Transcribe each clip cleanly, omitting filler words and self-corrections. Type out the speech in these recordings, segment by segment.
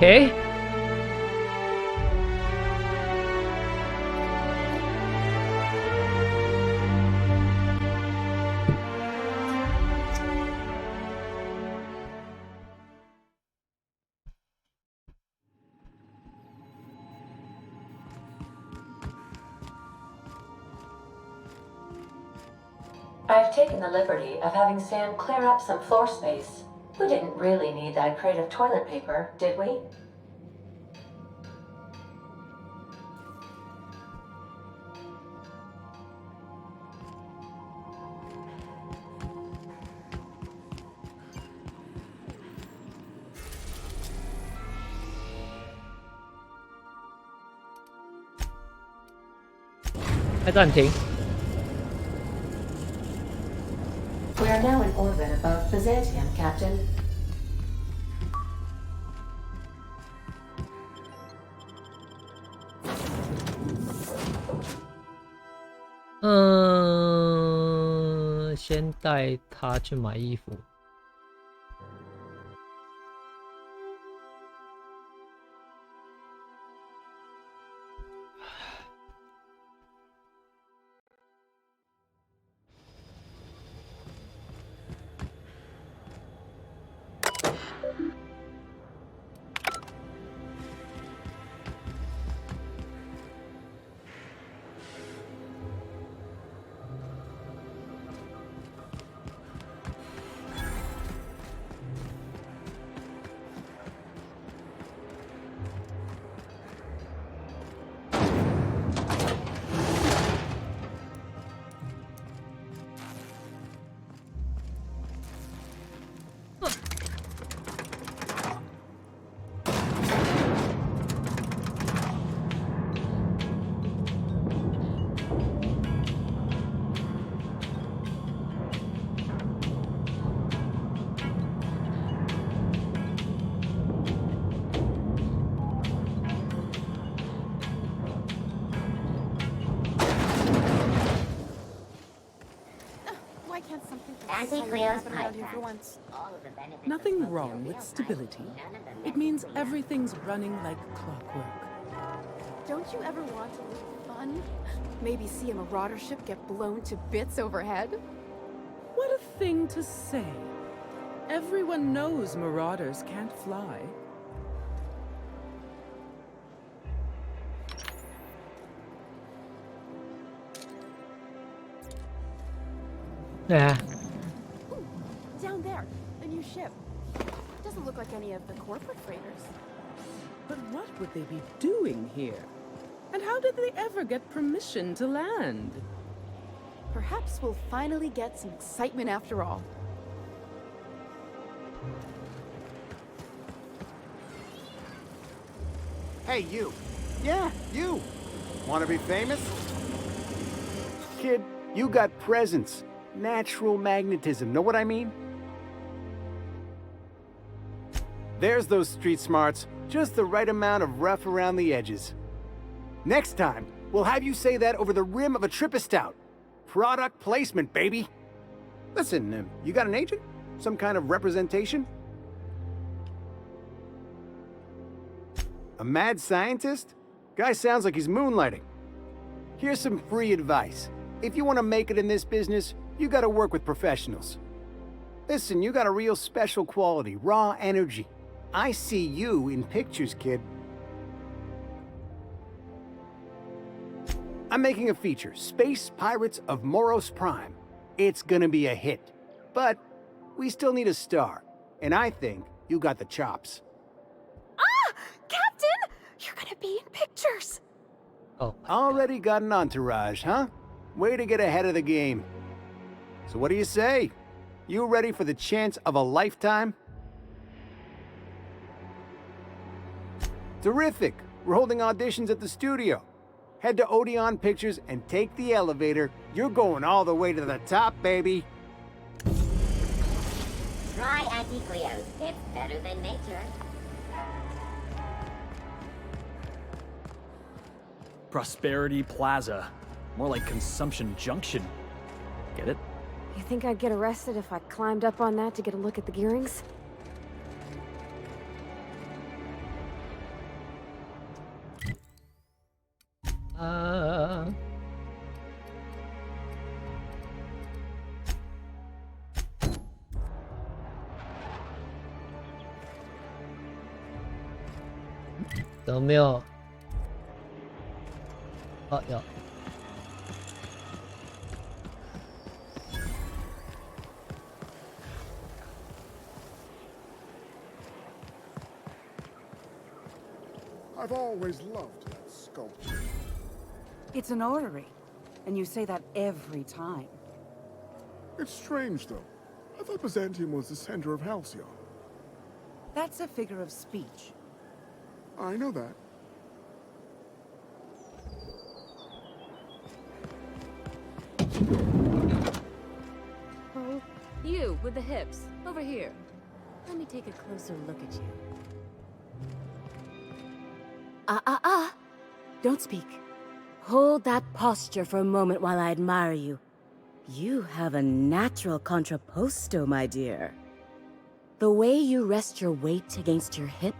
Okay. I've taken the liberty of having Sam clear up some floor space. We didn't really need that crate of toilet paper, did we? We are now in orbit above Byzantium, Captain. Hmm. 先带他去买衣服。Nothing wrong with stability. It means everything's running like clockwork. Don't you ever want to live fun? Maybe see a marauder ship get blown to bits overhead? What a thing to say. Everyone knows marauders can't fly. Yeah. Down there, the new ship. Doesn't look like any of the corporate freighters. But what would they be doing here? And how did they ever get permission to land? Perhaps we'll finally get some excitement after all. Hey, you. Yeah, you. Want to be famous? Kid, you got presence. Natural magnetism, know what I mean? There's those street smarts. Just the right amount of rough around the edges. Next time, we'll have you say that over the rim of a Trippistout. Product placement, baby. Listen, you got an agent? Some kind of representation? A mad scientist? Guy sounds like he's moonlighting. Here's some free advice. If you want to make it in this business, you gotta work with professionals. Listen, you got a real special quality, raw energy. I see you in pictures, kid. I'm making a feature, Space Pirates of Moros Prime. It's gonna be a hit. But we still need a star. And I think you got the chops. Ah! Captain! You're gonna be in pictures! Oh. Already got an entourage, huh? Way to get ahead of the game. So what do you say? You ready for the chance of a lifetime? Terrific! We're holding auditions at the studio. Head to Odeon Pictures and take the elevator. You're going all the way to the top, baby. Try Antiqueos. It's better than nature. Prosperity Plaza. More like Consumption Junction. Get it? You think I'd get arrested if I climbed up on that to get a look at the gearings? 啊！有没有？哦，有。I've always loved that sculpture. It's an orrery, and you say that every time. It's strange, though. I thought Byzantium was the center of Halcyon. That's a figure of speech. I know that. Oh, you with the hips. Over here. Let me take a closer look at you. Don't speak. Hold that posture for a moment while I admire you. You have a natural contrapposto, my dear. The way you rest your weight against your hip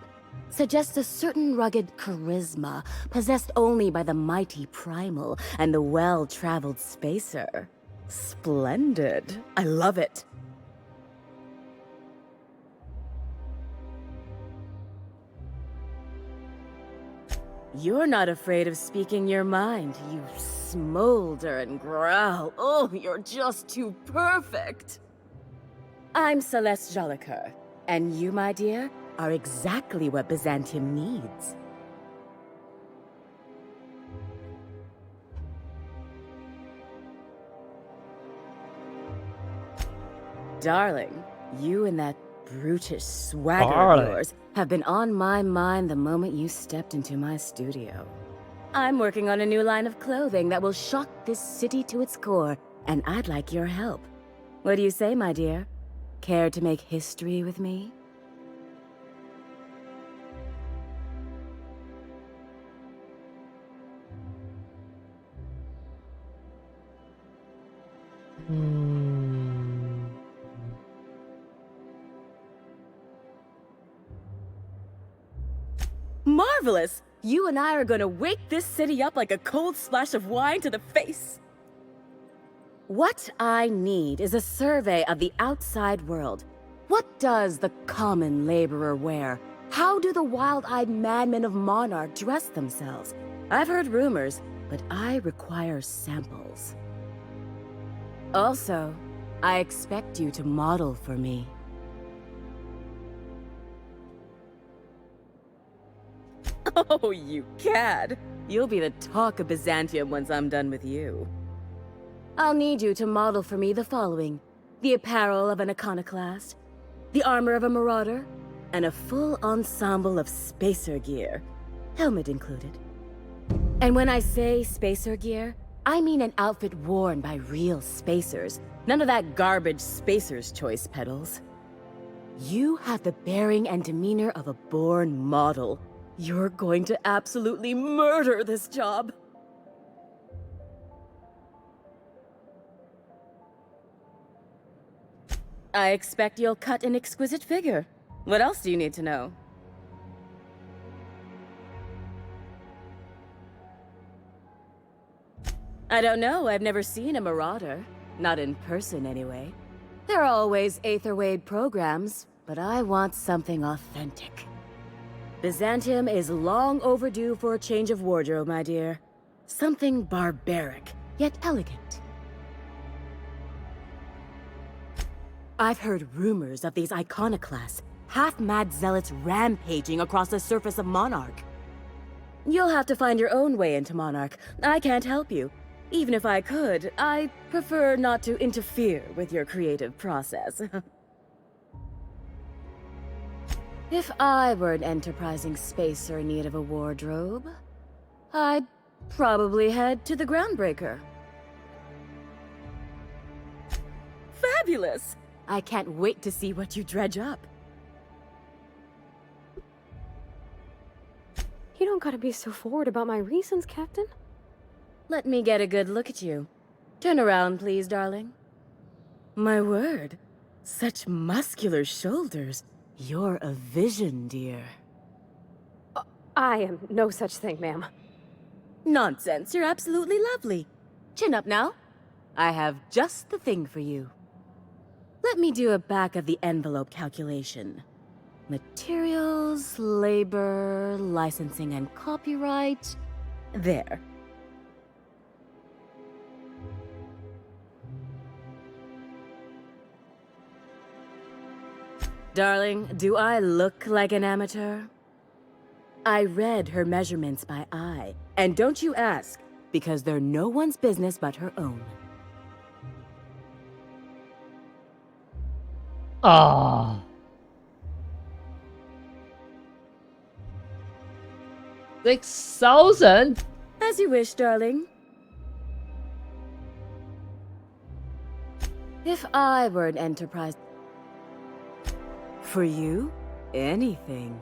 suggests a certain rugged charisma possessed only by the mighty primal and the well-traveled spacer. Splendid. I love it. You're not afraid of speaking your mind. You smolder and growl. Oh, you're just too perfect. I'm Celeste Jolicoeur, and you, my dear, are exactly what Byzantium needs. Darling, you and that brutish swagger of yours have been on my mind the moment you stepped into my studio. I'm working on a new line of clothing that will shock this city to its core, and I'd like your help. What do you say, my dear? Care to make history with me? Marvelous! You and I are gonna wake this city up like a cold splash of wine to the face. What I need is a survey of the outside world. What does the common laborer wear? How do the wild-eyed madmen of Monarch dress themselves? I've heard rumors, but I require samples. Also, I expect you to model for me. Oh, you cad! You'll be the talk of Byzantium once I'm done with you. I'll need you to model for me the following: the apparel of an iconoclast, the armor of a marauder, and a full ensemble of spacer gear, helmet included. And when I say spacer gear, I mean an outfit worn by real spacers, none of that garbage spacer's choice pedals. You have the bearing and demeanor of a born model. You're going to absolutely murder this job. I expect you'll cut an exquisite figure. What else do you need to know? I don't know. I've never seen a marauder. Not in person, anyway. There are always Aetherwade programs, but I want something authentic. Byzantium is long overdue for a change of wardrobe, my dear. Something barbaric, yet elegant. I've heard rumors of these iconoclasts, half-mad zealots rampaging across the surface of Monarch. You'll have to find your own way into Monarch. I can't help you. Even if I could, I prefer not to interfere with your creative process. If I were an enterprising spacer in need of a wardrobe, I'd probably head to the Groundbreaker. Fabulous! I can't wait to see what you dredge up. You don't gotta be so forward about my reasons, Captain. Let me get a good look at you. Turn around, please, darling. My word, such muscular shoulders. You're a vision, dear. I am no such thing, ma'am. Nonsense, you're absolutely lovely. Chin up now. I have just the thing for you. Let me do a back-of-the-envelope calculation. Materials, labor, licensing and copyright. There. Darling, do I look like an amateur? I read her measurements by eye. And don't you ask, because they're no one's business but her own. Ah. 6,000? As you wish, darling. If I were an enterprise... For you, anything.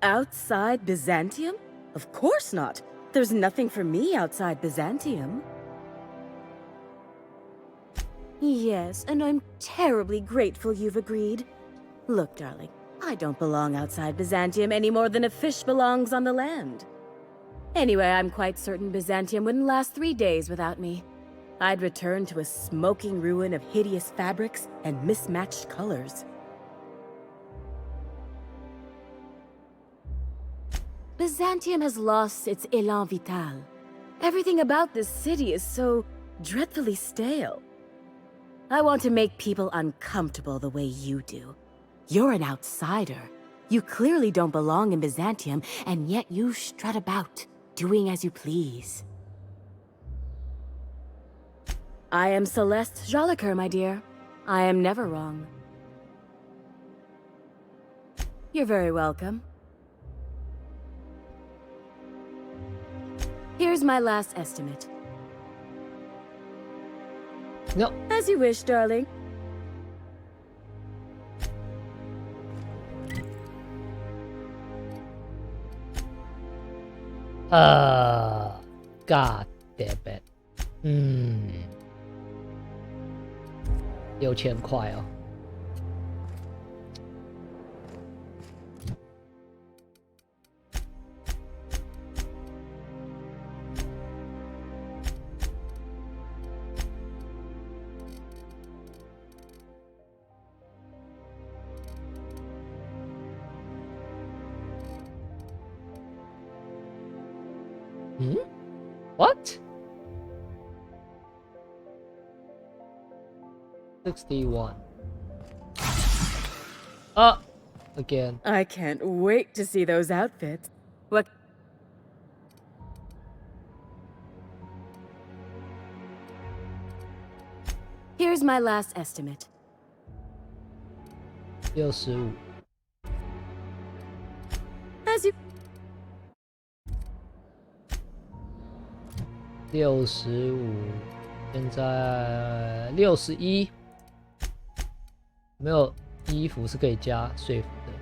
Outside Byzantium? Of course not. There's nothing for me outside Byzantium. Yes, and I'm terribly grateful you've agreed. Look, darling, I don't belong outside Byzantium any more than a fish belongs on the land. Anyway, I'm quite certain Byzantium wouldn't last 3 days without me. I'd return to a smoking ruin of hideous fabrics and mismatched colors. Byzantium has lost its élan vital. Everything about this city is so dreadfully stale. I want to make people uncomfortable the way you do. You're an outsider. You clearly don't belong in Byzantium, and yet you strut about, doing as you please. I am Celeste Jolicoeur, my dear. I am never wrong. You're very welcome. Here's my last estimate. No. As you wish, darling. God damn it. 6000块哦。What? 61. Again. I can't wait to see those outfits. What? Here's my last estimate. 65. As you... 65，现在61，没有衣服是可以加税服的。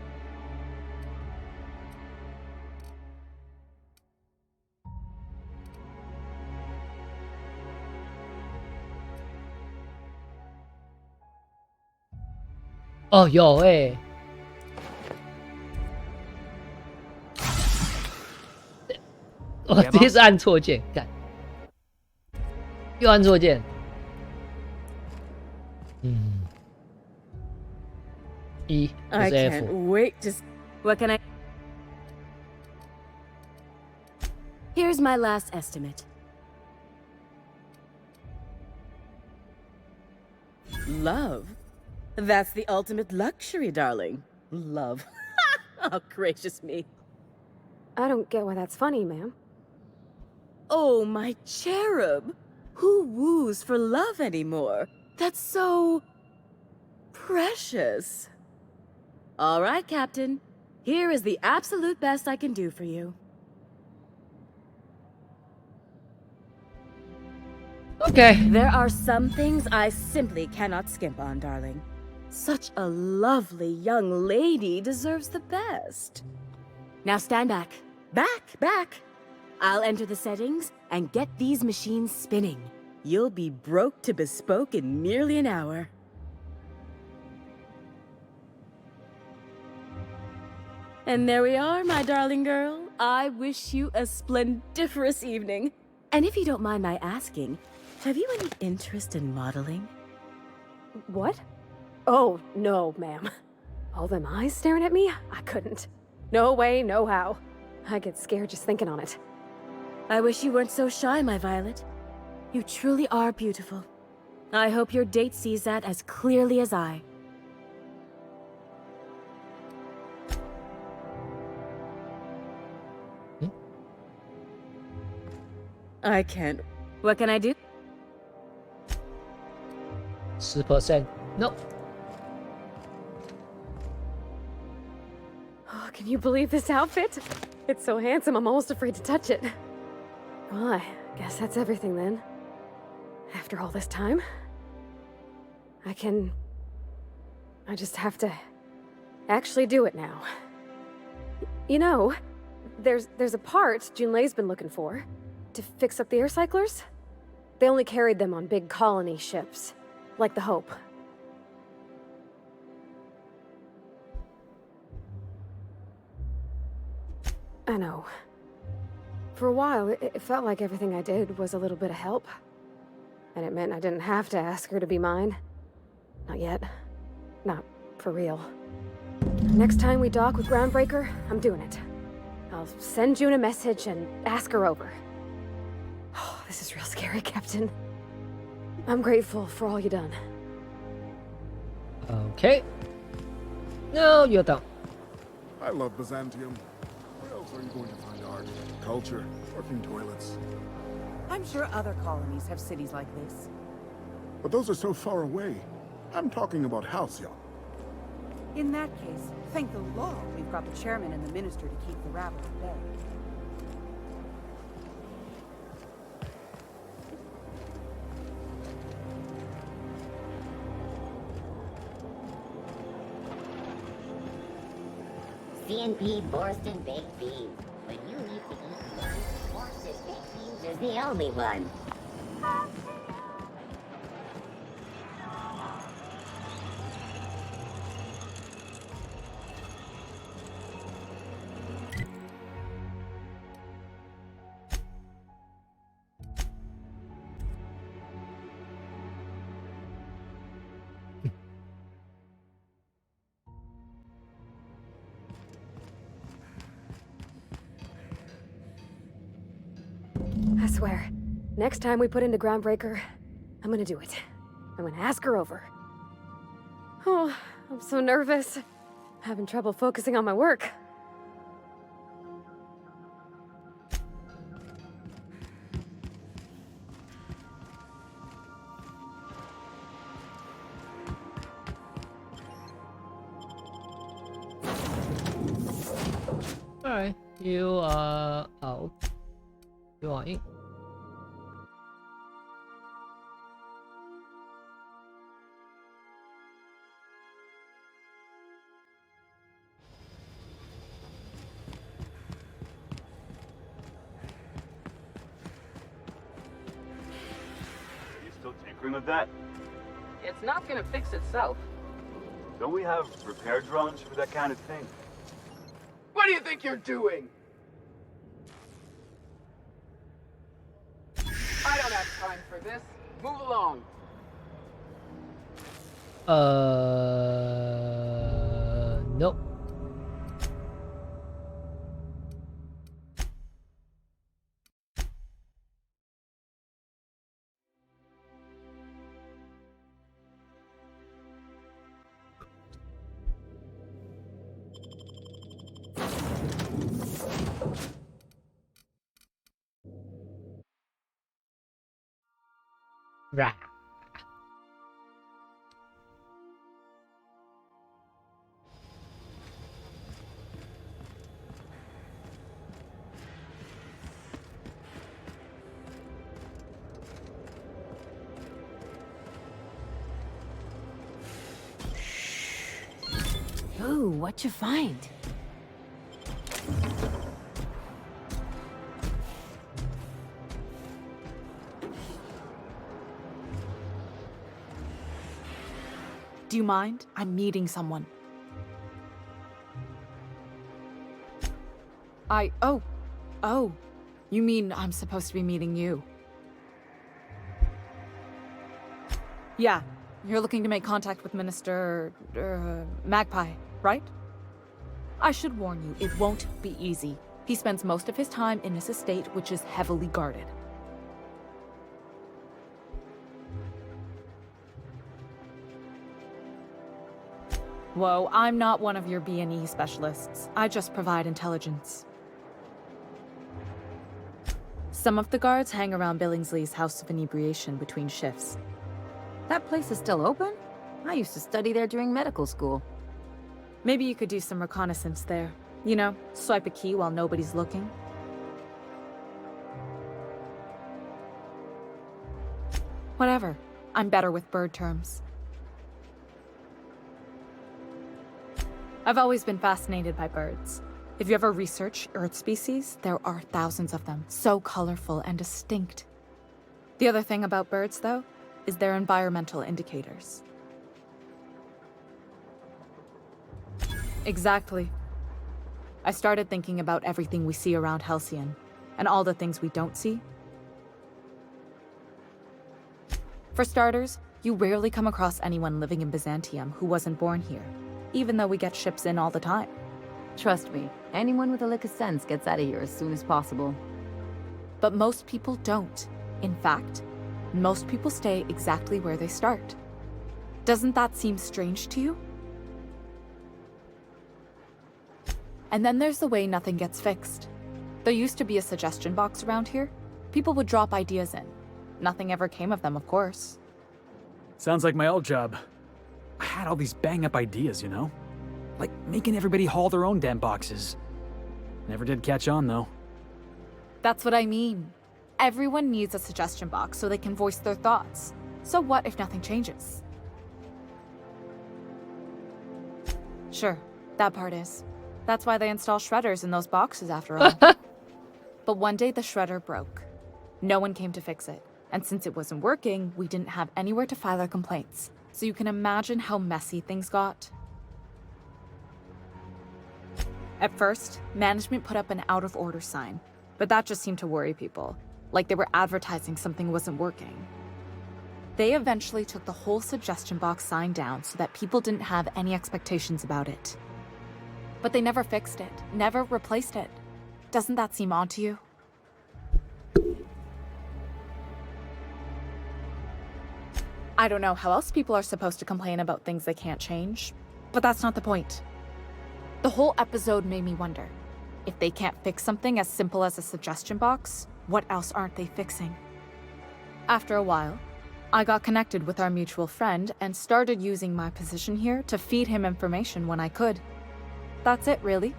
哦，有欸。我第一次按错键，干。又按错键。E 不 I 是 F。 can't wait to... What can I... Here's my last estimate. Love? That's the ultimate luxury, darling. Love. Oh, gracious me. I don't get why that's funny, ma'am. Oh, my cherub. Who woos for love anymore? That's so... precious. All right, Captain. Here is the absolute best I can do for you. Okay. There are some things I simply cannot skimp on, darling. Such a lovely young lady deserves the best. Now stand back. Back! I'll enter the settings and get these machines spinning. You'll be broke to bespoke in merely an hour. And there we are, my darling girl. I wish you a splendiferous evening. And if you don't mind my asking, have you any interest in modeling? What? Oh, no, ma'am. All them eyes staring at me? I couldn't. No way, no how. I get scared just thinking on it. I wish you weren't so shy, my Violet. You truly are beautiful. I hope your date sees that as clearly as I. I can't. What can I do? 10%. No. Oh, can you believe this outfit? It's so handsome, I'm almost afraid to touch it. Well, I guess that's everything then. After all this time, I just have to actually do it now. You know, there's a part Junlei's been looking for to fix up the air cyclers. They only carried them on big colony ships, like the Hope. I know. For a while, it felt like everything I did was a little bit of help. And it meant I didn't have to ask her to be mine. Not yet. Not for real. Next time we dock with Groundbreaker, I'm doing it. I'll send June a message and ask her over. Oh, this is real scary, Captain. I'm grateful for all you done. Okay. No, you're done. I love Byzantium. Where else are you going to find art, culture, working toilets? I'm sure other colonies have cities like this. But those are so far away. I'm talking about Halcyon. In that case, thank the law we've got the chairman and the minister to keep the rabble at bay. CNP Borston baked beans. When you need to eat one, Borston baked beans is the only one. I swear, next time we put into Groundbreaker, I'm gonna do it. I'm gonna ask her over. Oh, I'm so nervous. Having trouble focusing on my work. Alright, you are out. You are in. You still tinkering with that? It's not gonna fix itself. Don't we have repair drones for that kind of thing? What do you think you're doing? I don't have time for this. Move along. Nope. Right. Ooh, what you find? Do you mind? I'm meeting someone. Oh. You mean I'm supposed to be meeting you? Yeah. You're looking to make contact with Minister... Magpie, right? I should warn you, it won't be easy. He spends most of his time in this estate, which is heavily guarded. Whoa, I'm not one of your B&E specialists. I just provide intelligence. Some of the guards hang around Billingsley's House of Inebriation between shifts. That place is still open? I used to study there during medical school. Maybe you could do some reconnaissance there. You know, swipe a key while nobody's looking. Whatever. I'm better with bird terms. I've always been fascinated by birds. If you ever research Earth species, there are thousands of them, so colorful and distinct. The other thing about birds, though, is their environmental indicators. Exactly. I started thinking about everything we see around Halcyon, and all the things we don't see. For starters, you rarely come across anyone living in Byzantium who wasn't born here, even though we get ships in all the time. Trust me, anyone with a lick of sense gets out of here as soon as possible. But most people don't. In fact, most people stay exactly where they start. Doesn't that seem strange to you? And then there's the way nothing gets fixed. There used to be a suggestion box around here. People would drop ideas in. Nothing ever came of them, of course. Sounds like my old job. I had all these bang-up ideas, you know? Like making everybody haul their own damn boxes. Never did catch on, though. That's what I mean. Everyone needs a suggestion box so they can voice their thoughts. So what if nothing changes? Sure, that part is. That's why they install shredders in those boxes after all. But one day the shredder broke. No one came to fix it. And since it wasn't working, we didn't have anywhere to file our complaints. So you can imagine how messy things got. At first, management put up an out-of-order sign, but that just seemed to worry people, like they were advertising something wasn't working. They eventually took the whole suggestion box sign down so that people didn't have any expectations about it. But they never fixed it, never replaced it. Doesn't that seem odd to you? I don't know how else people are supposed to complain about things they can't change, but that's not the point. The whole episode made me wonder, if they can't fix something as simple as a suggestion box, what else aren't they fixing? After a while, I got connected with our mutual friend and started using my position here to feed him information when I could. That's it, really.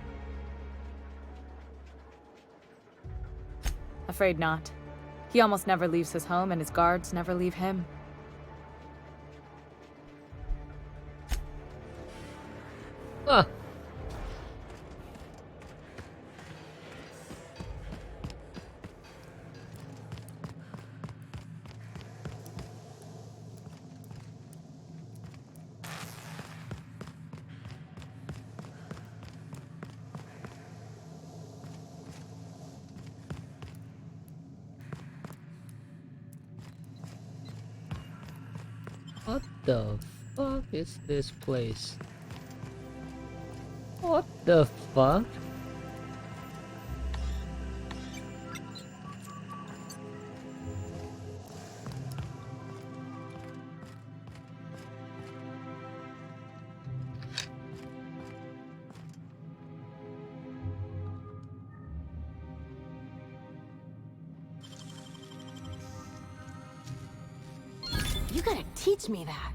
Afraid not. He almost never leaves his home and his guards never leave him. Huh. What the fuck is this place? What the fuck? You gotta teach me that.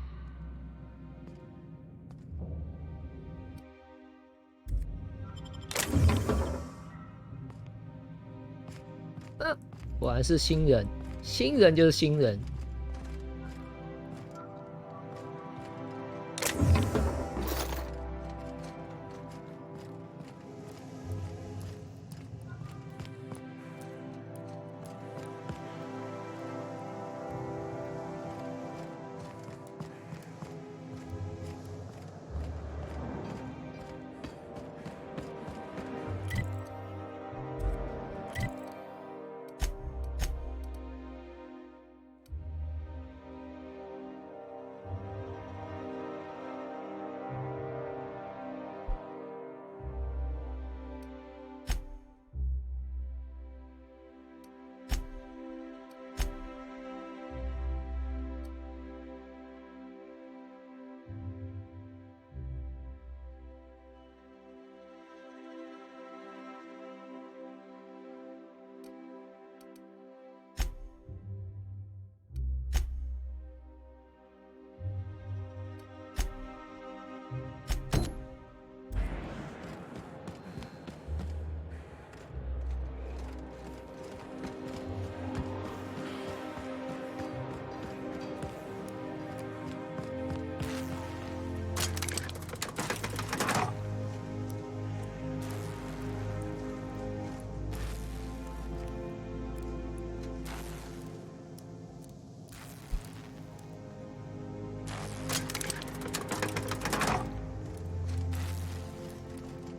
果然是新人，新人就是新人。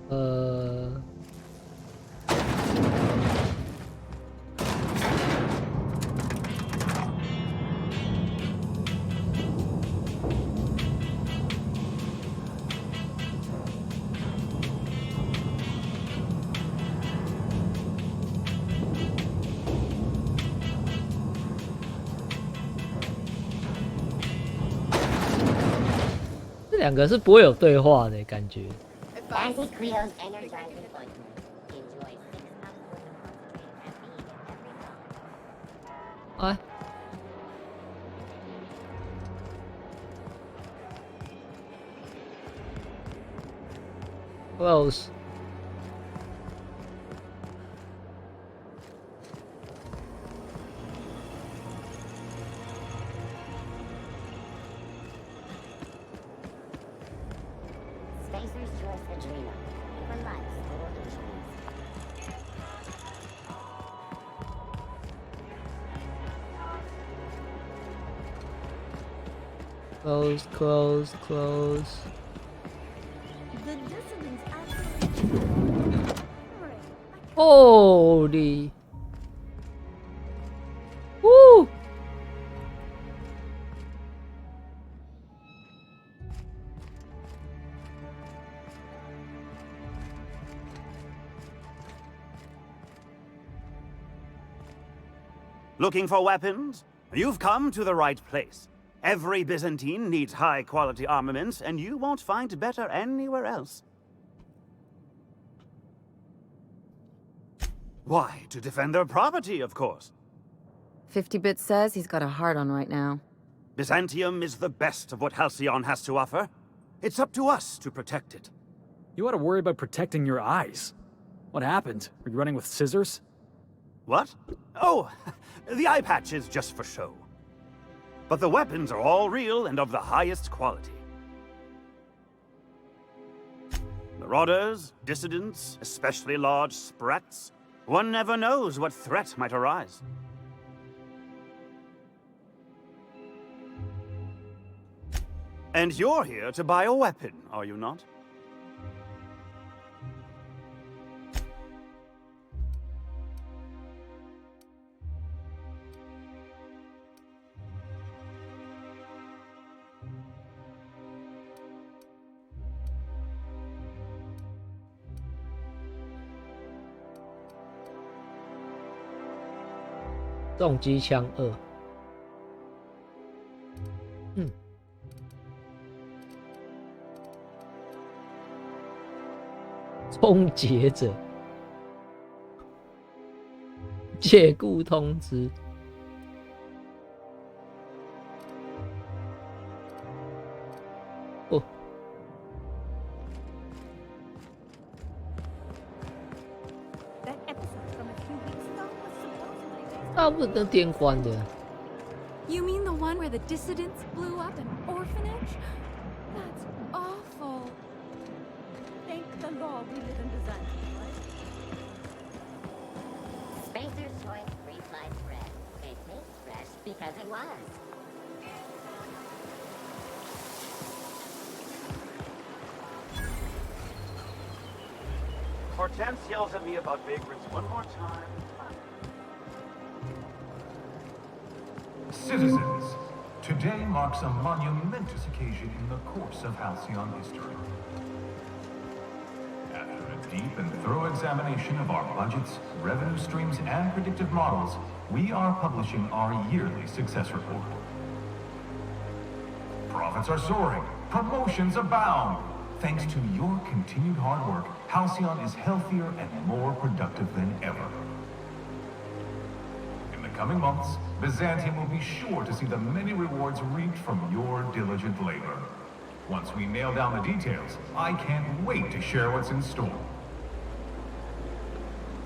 这两个是不会有对话的感觉。Fancy Creo's energizing ointment. Enjoy 6 hours of concentrated caffeine every night. 哎， close。 Spacer's choice Adrenal. For life's total insurance. Close, close, close. The dissidents actually. Holy. Woo! Looking for weapons? You've come to the right place. Every Byzantine needs high-quality armaments, and you won't find better anywhere else. Why? To defend their property, of course. 50-Bit says he's got a hard on right now. Byzantium is the best of what Halcyon has to offer. It's up to us to protect it. You ought to worry about protecting your eyes. What happened? Are you running with scissors? What? Oh, the eye patch is just for show. But the weapons are all real and of the highest quality. Marauders, dissidents, especially large sprats. One never knows what threat might arise. And you're here to buy a weapon, are you not?《重机枪2》。终结者，解雇通知。哦，大部分都电关的。 You mean the one where the dissidents blew up an orphanage? That's awful. Thank the law we live in Byzantium, right? Spacer's choice free sliced bread. It tastes fresh because it was. Hortense yells at me about vagrants one more time. Citizens, today marks a monumentous occasion in the course of Halcyon history. After a deep and thorough examination of our budgets, revenue streams, and predictive models, we are publishing our yearly success report. Profits are soaring, promotions abound. Thanks to your continued hard work, Halcyon is healthier and more productive than ever. In the coming months, Byzantium will be sure to see the many rewards reaped from your diligent labor. Once we nail down the details, I can't wait to share what's in store.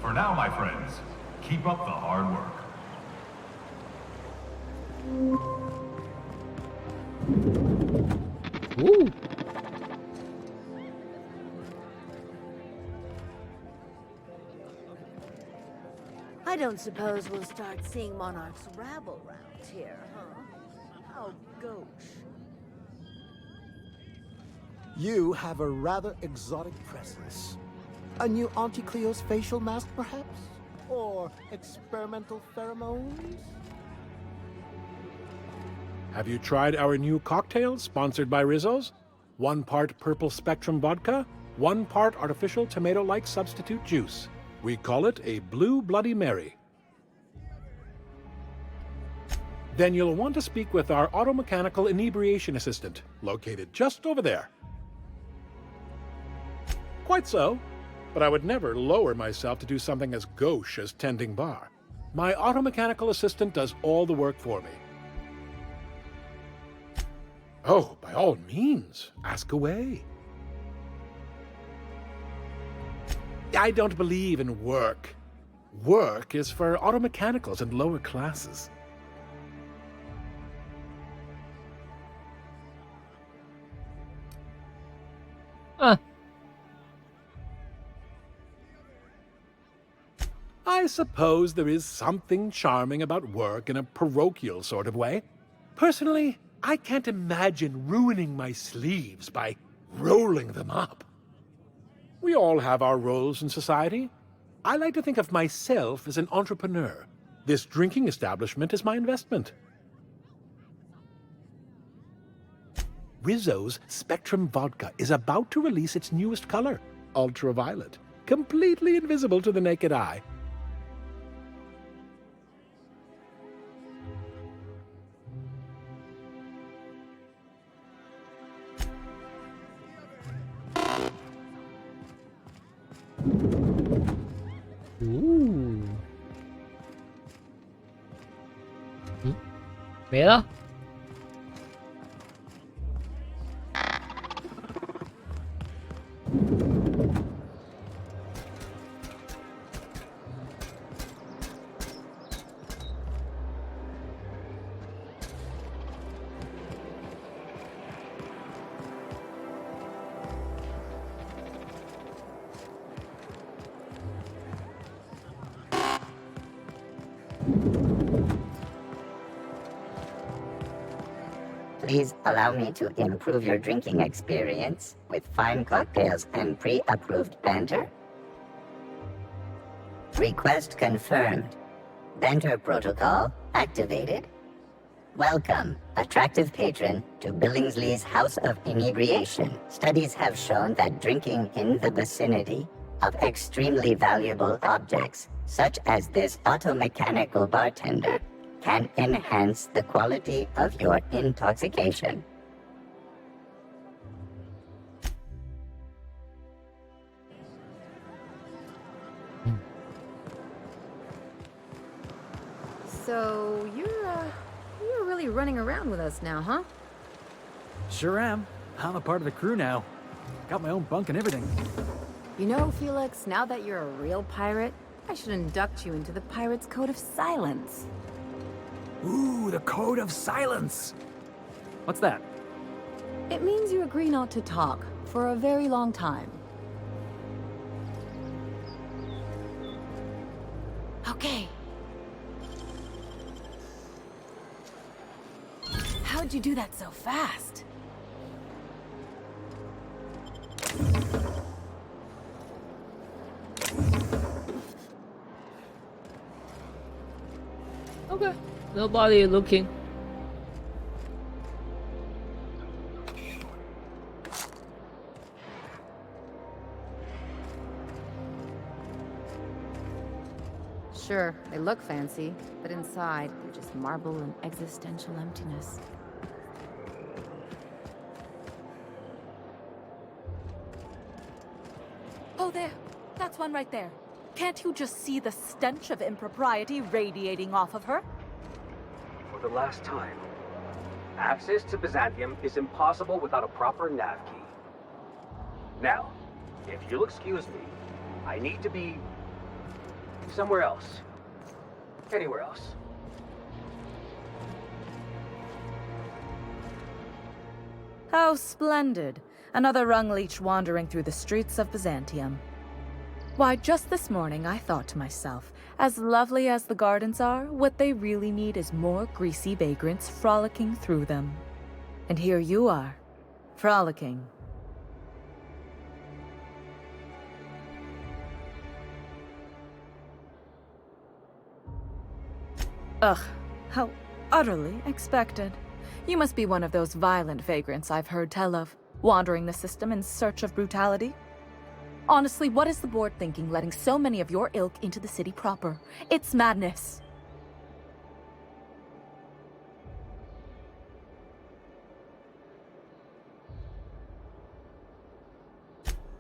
For now, my friends, keep up the hard work. Ooh. I don't suppose we'll start seeing monarchs rabble round here, huh? How gauche. You have a rather exotic presence. A new Auntie Cleo's facial mask, perhaps? Or experimental pheromones? Have you tried our new cocktail sponsored by Rizzo's? 1 part purple spectrum vodka, 1 part artificial tomato-like substitute juice. We call it a Blue Bloody Mary. Then you'll want to speak with our automechanical inebriation assistant, located just over there. Quite so, but I would never lower myself to do something as gauche as tending bar. My automechanical assistant does all the work for me. Oh, by all means, ask away. I don't believe in work. Work is for automechanicals and lower classes. I suppose there is something charming about work in a parochial sort of way. Personally, I can't imagine ruining my sleeves by rolling them up. We all have our roles in society. I like to think of myself as an entrepreneur. This drinking establishment is my investment. Rizzo's Spectrum Vodka is about to release its newest color, ultraviolet, completely invisible to the naked eye. Ooh. 没了。Please allow me to improve your drinking experience with fine cocktails and pre-approved banter. Request confirmed. Banter protocol activated. Welcome, attractive patron, to Billingsley's House of Inebriation. Studies have shown that drinking in the vicinity of extremely valuable objects, such as this automechanical bartender, can enhance the quality of your intoxication. So, you're really running around with us now, huh? Sure am. I'm a part of the crew now. Got my own bunk and everything. You know, Felix, now that you're a real pirate, I should induct you into the Pirate's Code of Silence. Ooh, the Code of Silence! What's that? It means you agree not to talk for a very long time. Okay. How'd you do that so fast? Okay. Nobody looking. Sure, they look fancy, but inside, they're just marble and existential emptiness. Oh, there. That's one right there. Can't you just see the stench of impropriety radiating off of her? For the last time, access to Byzantium is impossible without a proper nav key. Now, if you'll excuse me, I need to be somewhere else. Anywhere else. How splendid. Another rung leech wandering through the streets of Byzantium. Why, just this morning I thought to myself, as lovely as the gardens are, what they really need is more greasy vagrants frolicking through them. And here you are, frolicking. Ugh, how utterly expected. You must be one of those violent vagrants I've heard tell of, wandering the system in search of brutality. Honestly, what is the board thinking letting so many of your ilk into the city proper? It's madness.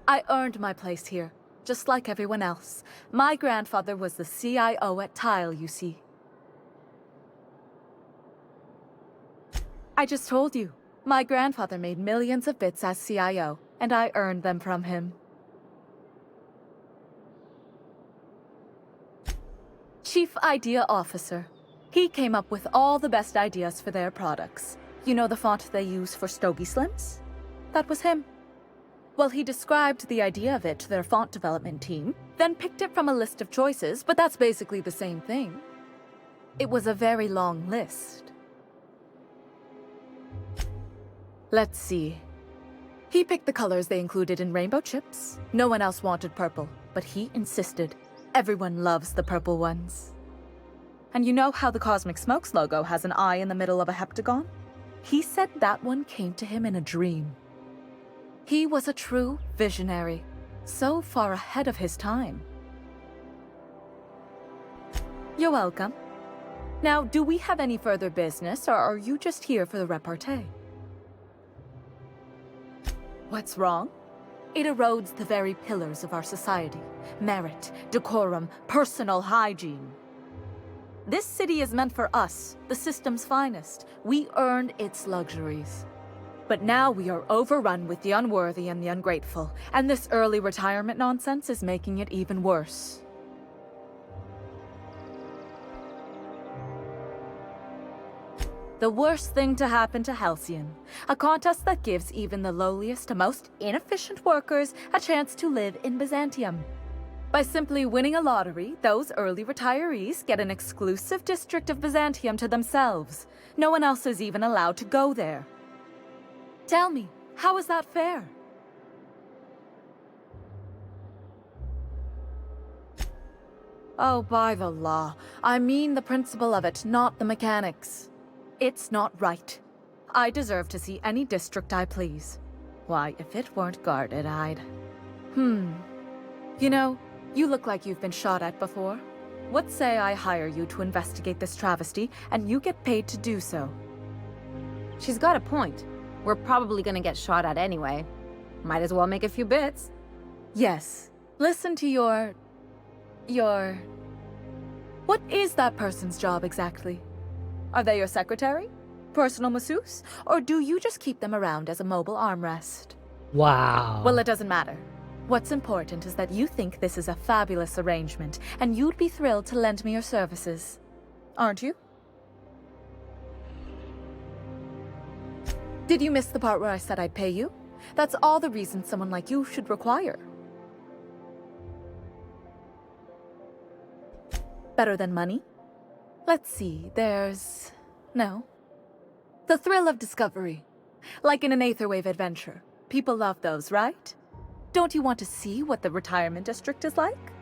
I earned my place here, just like everyone else. My grandfather was the CIO at Tile, you see. I just told you. My grandfather made millions of bits as CIO, and I earned them from him. Chief Idea Officer. He came up with all the best ideas for their products. You know the font they use for Stogie Slims? That was him. Well, he described the idea of it to their font development team, then picked it from a list of choices, but that's basically the same thing. It was a very long list. Let's see. He picked the colors they included in rainbow chips. No one else wanted purple, but he insisted. Everyone loves the purple ones. And you know how the Cosmic Smokes logo has an eye in the middle of a heptagon? He said that one came to him in a dream. He was a true visionary, so far ahead of his time. You're welcome. Now, do we have any further business, or are you just here for the repartee? What's wrong? It erodes the very pillars of our society. Merit, decorum, personal hygiene. This city is meant for us, the system's finest. We earned its luxuries. But now we are overrun with the unworthy and the ungrateful, and this early retirement nonsense is making it even worse. The worst thing to happen to Halcyon. A contest that gives even the lowliest, most inefficient workers a chance to live in Byzantium. By simply winning a lottery, those early retirees get an exclusive district of Byzantium to themselves. No one else is even allowed to go there. Tell me, how is that fair? Oh, by the law. I mean the principle of it, not the mechanics. It's not right. I deserve to see any district I please. Why, if it weren't guarded, I'd... You know, you look like you've been shot at before. What say I hire you to investigate this travesty, and you get paid to do so? She's got a point. We're probably gonna get shot at anyway. Might as well make a few bits. Yes. Listen to your... What is that person's job exactly? Are they your secretary? Personal masseuse? Or do you just keep them around as a mobile armrest? Wow. Well, it doesn't matter. What's important is that you think this is a fabulous arrangement, and you'd be thrilled to lend me your services. Aren't you? Did you miss the part where I said I'd pay you? That's all the reason someone like you should require. Better than money? Let's see, there's... No. The thrill of discovery. Like in an Aetherwave adventure. People love those, right? Don't you want to see what the retirement district is like?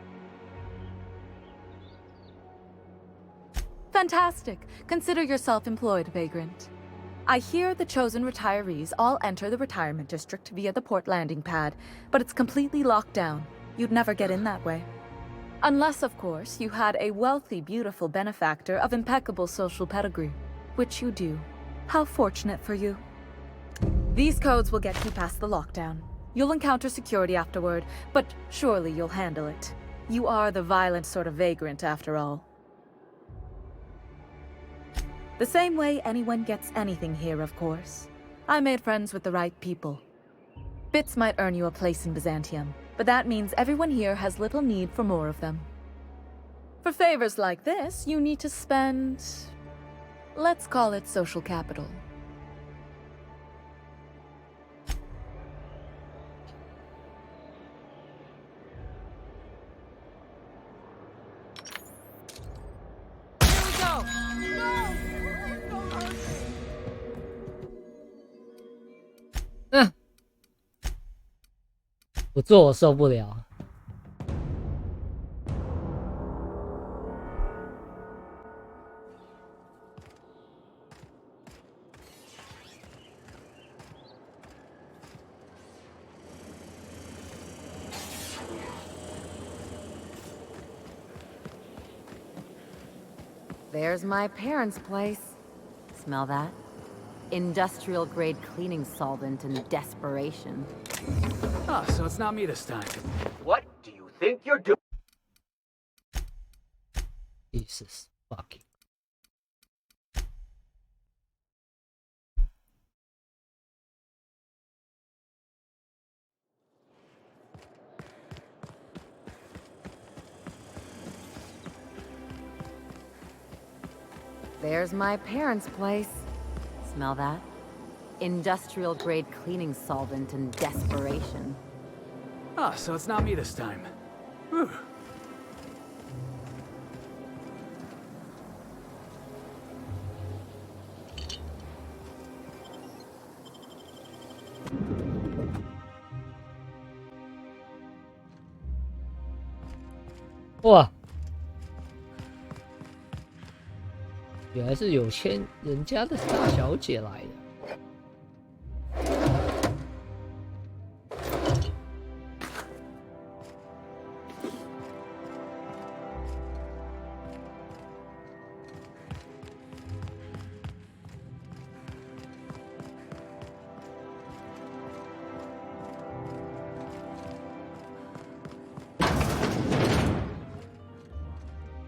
Fantastic. Consider yourself employed, vagrant. I hear the chosen retirees all enter the retirement district via the port landing pad, but it's completely locked down. You'd never get in that way. Unless, of course, you had a wealthy, beautiful benefactor of impeccable social pedigree, which you do. How fortunate for you. These codes will get you past the lockdown. You'll encounter security afterward, but surely you'll handle it. You are the violent sort of vagrant, after all. The same way anyone gets anything here, of course. I made friends with the right people. Bits might earn you a place in Byzantium, but that means everyone here has little need for more of them. For favors like this, you need to spend... let's call it social capital. Here we go. 不做我受不了。There's my parents' place. Smell that? Industrial-grade cleaning solvent in desperation. Ah, so it's not me this time. What do you think you're doing? Jesus fucking. There's my parents' place. Smell that? Industrial-grade cleaning solvent in desperation. Ah, so it's not me this time. Whew.哇，原来是有钱人家的大小姐来的。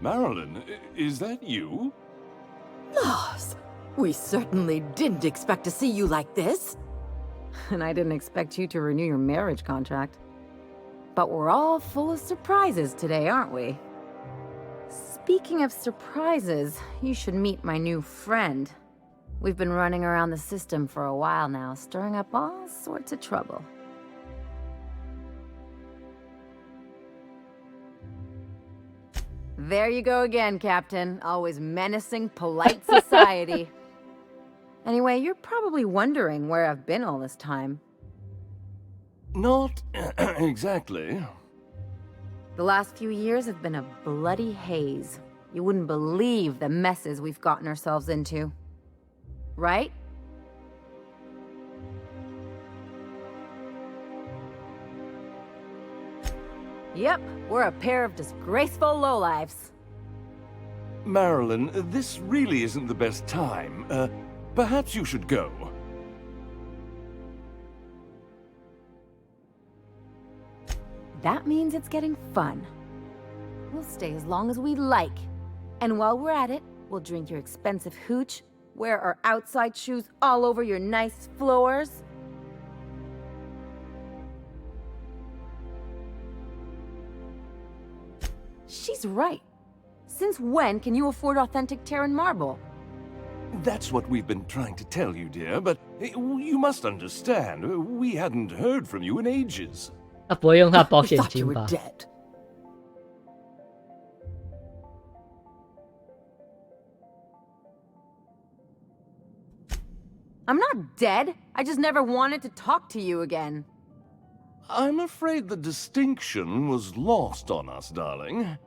Marilyn, is that you? Loss! We certainly didn't expect to see you like this. And I didn't expect you to renew your marriage contract. But we're all full of surprises today, aren't we? Speaking of surprises, you should meet my new friend. We've been running around the system for a while now, stirring up all sorts of trouble. There you go again, Captain. Always menacing polite society. Anyway, you're probably wondering where I've been all this time. Not exactly. The last few years have been a bloody haze. You wouldn't believe the messes we've gotten ourselves into. Right? Yep, we're a pair of disgraceful lowlifes. Marilyn, this really isn't the best time. Perhaps you should go. That means it's getting fun. We'll stay as long as we like. And while we're at it, we'll drink your expensive hooch, wear our outside shoes all over your nice floors. She's right. Since when can you afford authentic Terran marble? That's what we've been trying to tell you, dear, but you must understand, we hadn't heard from you in ages. 他不会用他的保险金吧？ I'm not dead. I just never wanted to talk to you again. I'm afraid the distinction was lost on us, darling.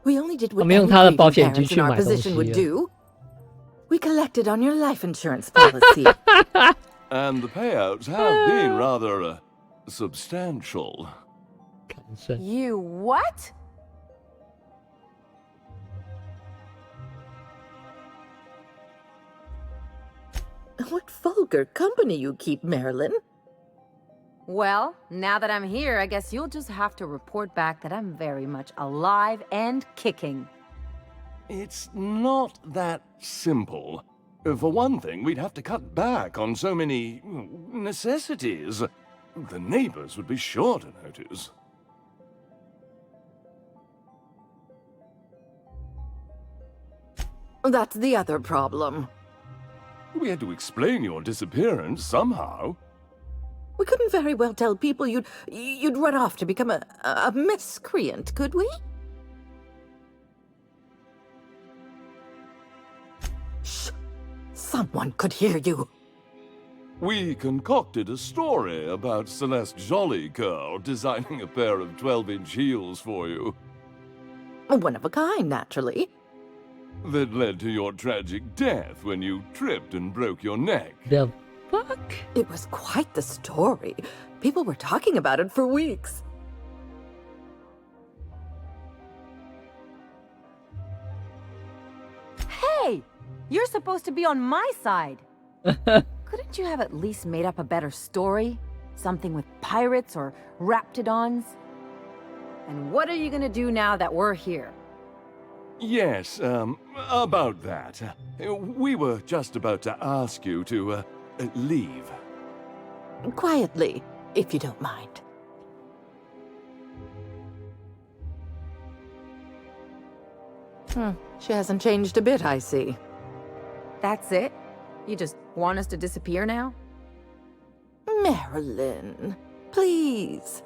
We only did 我 what 们用 any 他的 grieving 保险金 parents 去 in our 买东 position 西 would 了。 do. We collected on your life insurance policy. And the payouts have been rather substantial. You what? What vulgar company you keep, Marilyn. Well, now that I'm here, I guess you'll just have to report back that I'm very much alive and kicking. It's not that simple. For one thing, we'd have to cut back on so many necessities. The neighbors would be sure to notice. That's the other problem. We had to explain your disappearance somehow. We couldn't very well tell people you'd run off to become a miscreant, could we? Shh! Someone could hear you. We concocted a story about Celeste Jollycurl designing a pair of 12-inch heels for you. One of a kind, naturally. That led to your tragic death when you tripped and broke your neck. The fuck? It was quite the story. People were talking about it for weeks. You're supposed to be on my side. Couldn't you have at least made up a better story? Something with pirates or raptidons? And what are you gonna do now that we're here? Yes, about that. We were just about to ask you to, leave. Quietly, if you don't mind. She hasn't changed a bit, I see. That's it? You just want us to disappear now? Marilyn, please.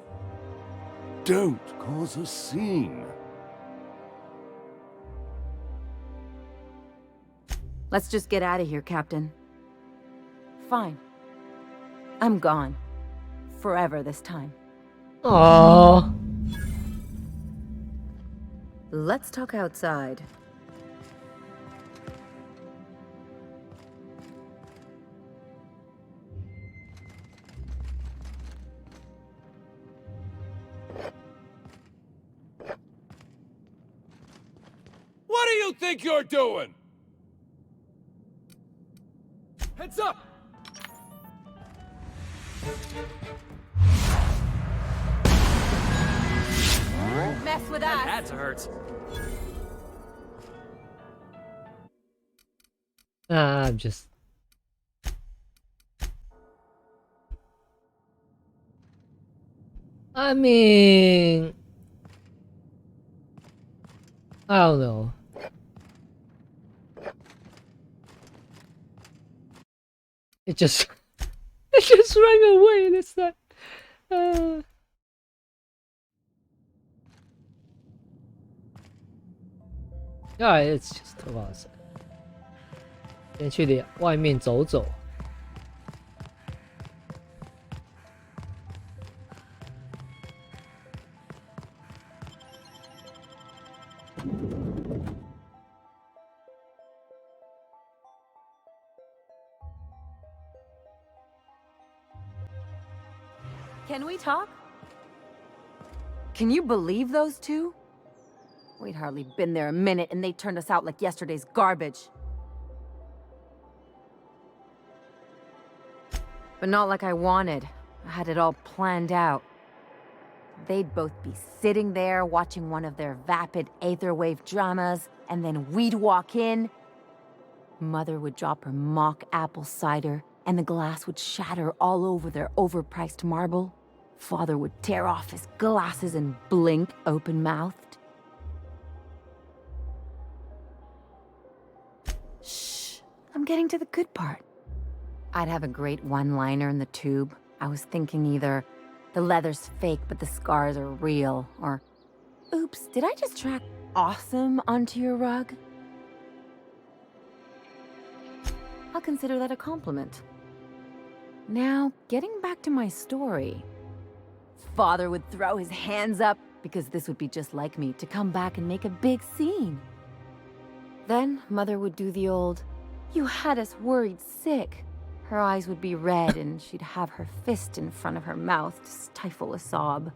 Don't cause a scene. Let's just get out of here, Captain. Fine. I'm gone. Forever this time. Aww. Let's talk outside. What do you think you're doing? Heads up! Mess with us! That had to hurt. I'm just... I mean... I don't know. It just... it just ran away and it's not... it's just 哇塞，先去点外面走走。Can we talk? Can you believe those two? We'd hardly been there a minute and they turned us out like yesterday's garbage. But not like I wanted. I had it all planned out. They'd both be sitting there watching one of their vapid aetherwave dramas, and then we'd walk in. Mother would drop her mock apple cider, and the glass would shatter all over their overpriced marble. Father would tear off his glasses and blink open-mouthed. Shh, I'm getting to the good part. I'd have a great one-liner in the tube. I was thinking either, the leather's fake but the scars are real, or, oops, did I just track awesome onto your rug? I'll consider that a compliment. Now, getting back to my story. Father would throw his hands up, because this would be just like me, to come back and make a big scene. Then, Mother would do the old, "You had us worried sick." Her eyes would be red, and she'd have her fist in front of her mouth to stifle a sob.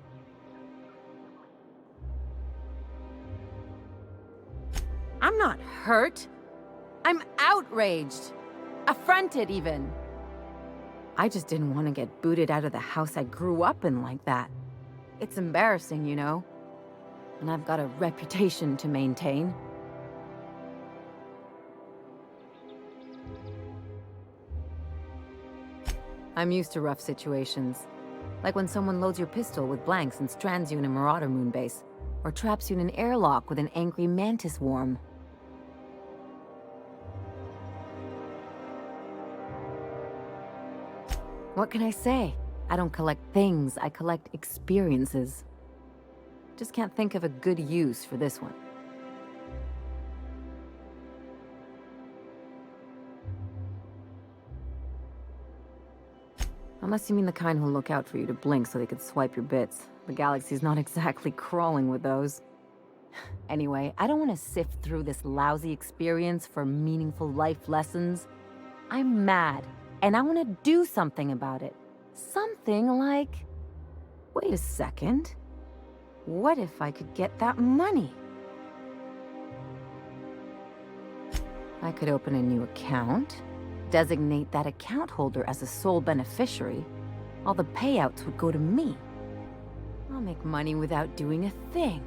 I'm not hurt. I'm outraged. Affronted, even. I just didn't want to get booted out of the house I grew up in like that. It's embarrassing, you know. And I've got a reputation to maintain. I'm used to rough situations. Like when someone loads your pistol with blanks and strands you in a Marauder moonbase, or traps you in an airlock with an angry mantis worm. What can I say? I don't collect things, I collect experiences. Just can't think of a good use for this one. Unless you mean the kind who'll look out for you to blink so they could swipe your bits. The galaxy's not exactly crawling with those. Anyway, I don't want to sift through this lousy experience for meaningful life lessons. I'm mad, and I want to do something about it. Something like... Wait a second. What if I could get that money? I could open a new account, designate that account holder as a sole beneficiary. All the payouts would go to me. I'll make money without doing a thing.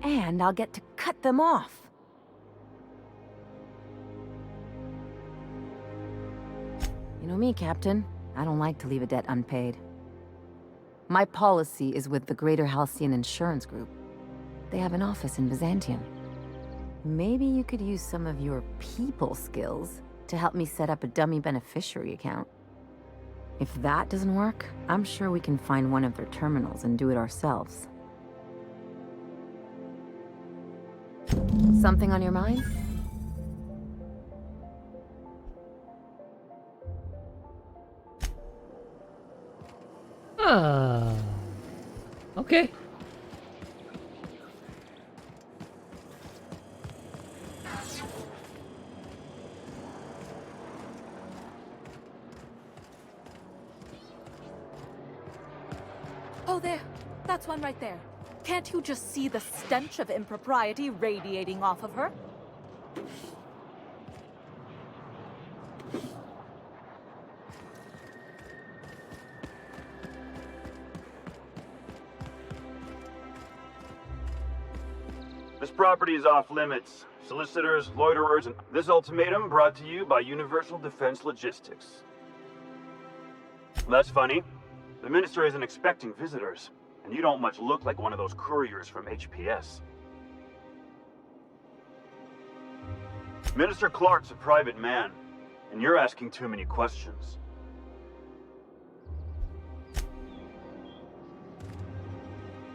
And I'll get to cut them off. You know me, Captain. I don't like to leave a debt unpaid. My policy is with the Greater Halcyon Insurance Group. They have an office in Byzantium. Maybe you could use some of your people skills to help me set up a dummy beneficiary account. If that doesn't work, I'm sure we can find one of their terminals and do it ourselves. Something on your mind? Ah. Okay. Oh, there. That's one right there. Can't you just see the stench of impropriety radiating off of her? This property is off limits. Solicitors, loiterers, and this ultimatum brought to you by Universal Defense Logistics. That's funny. The Minister isn't expecting visitors, and you don't much look like one of those couriers from HPS. Minister Clark's a private man, and you're asking too many questions.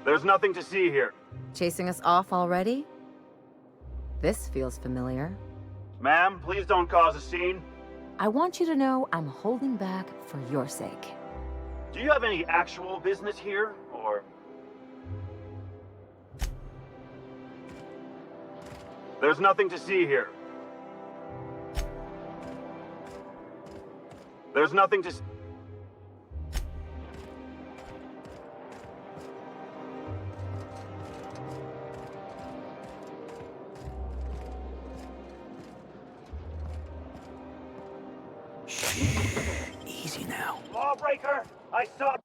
There's nothing to see here. Chasing us off already? This feels familiar. Ma'am, please don't cause a scene. I want you to know I'm holding back for your sake. Do you have any actual business here, or...? There's nothing to see here. There's nothing to... Easy now. Lawbreaker! I saw...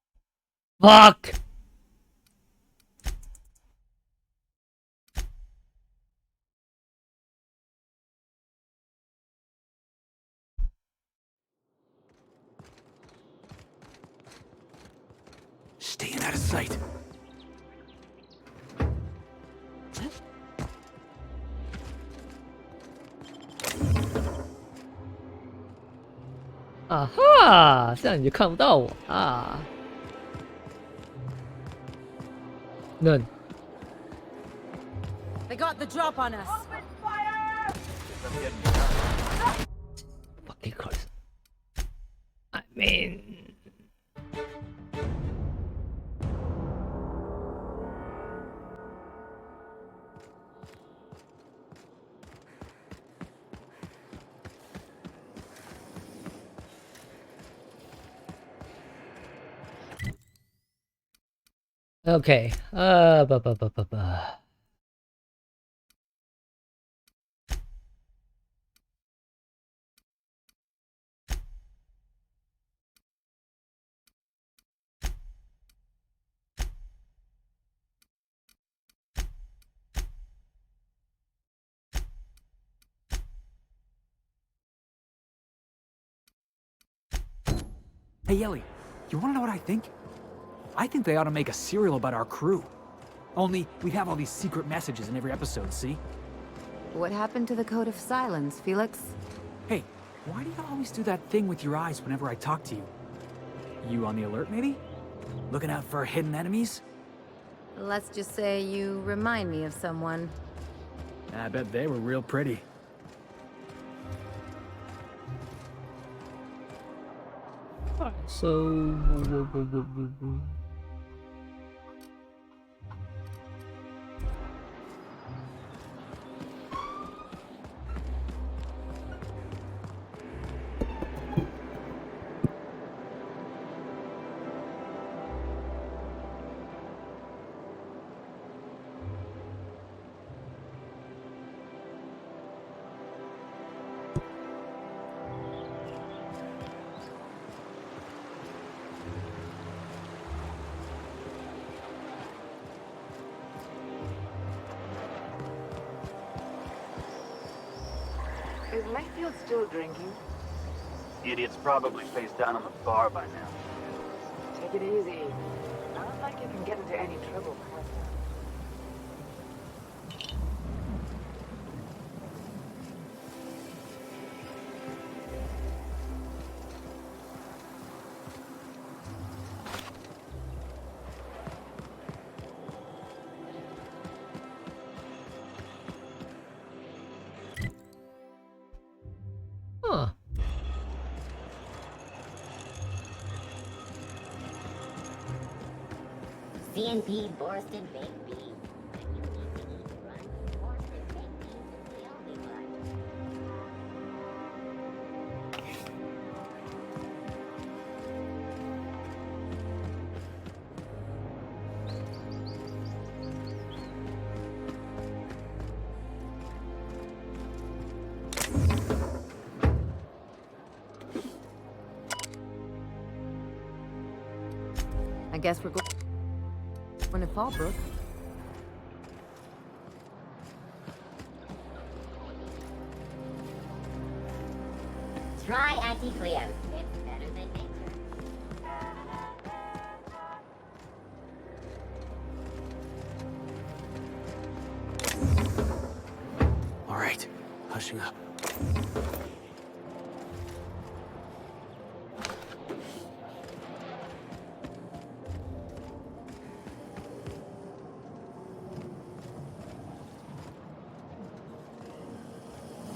Fuck! Staying out of sight.啊哈，这样你就看不到我啊。None. They got the drop on us. Fucking close. I mean. Okay. Hey, Ellie, you wanna know what I think? I think they ought to make a serial about our crew. Only, we'd have all these secret messages in every episode, see? What happened to the Code of Silence, Felix? Hey, why do you always do that thing with your eyes whenever I talk to you? You on the alert, maybe? Looking out for hidden enemies? Let's just say you remind me of someone. I bet they were real pretty. So. Is Mayfield still drinking? Idiot's probably face down on the bar by now. Take it easy. Not like you can get into any trouble. Huh. CNP Borsted Baked Beans. When you need to eat brunch, Borsted Baked Beans is the only one. I guess we're going to Fallbrook. Try Anti-Cleo. It's better than nature. All right, hushing up.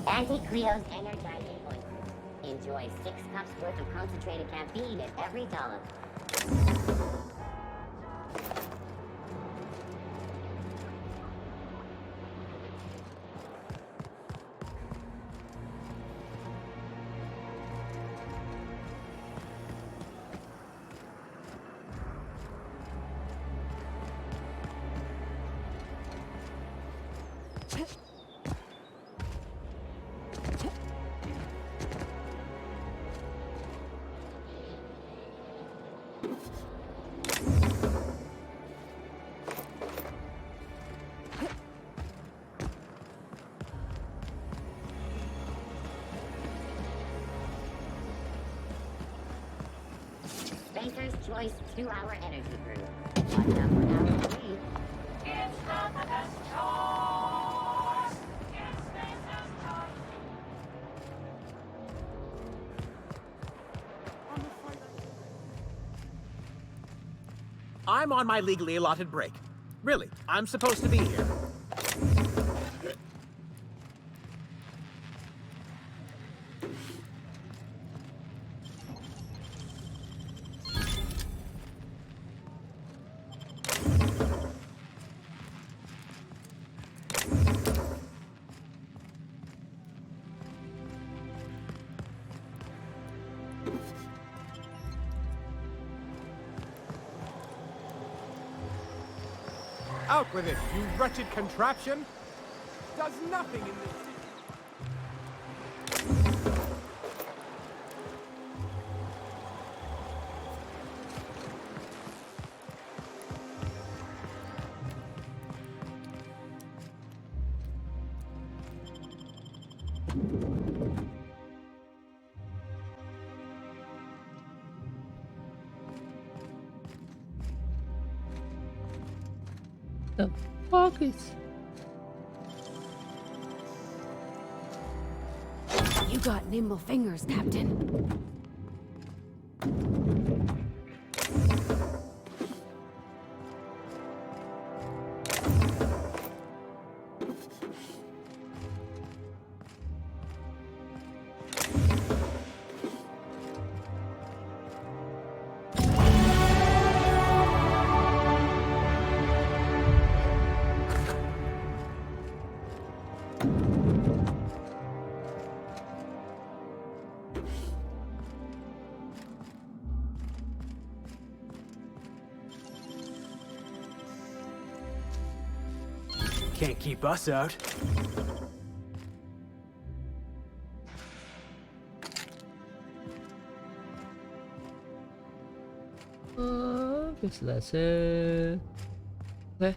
Anti-Cleo's energizing ointment. Enjoy 6 cups worth of concentrated caffeine in every dollop. Spacer's Choice 2-hour energy brew. What's up for hour 3? It's not the best choice. It's Spacer's choice. I'm on my legally allotted break. Really, I'm supposed to be here. Out with it, you wretched contraption! Does nothing in this city. The fuck is... You got nimble fingers, Captain. Can't keep us out. Guess that's it. Okay.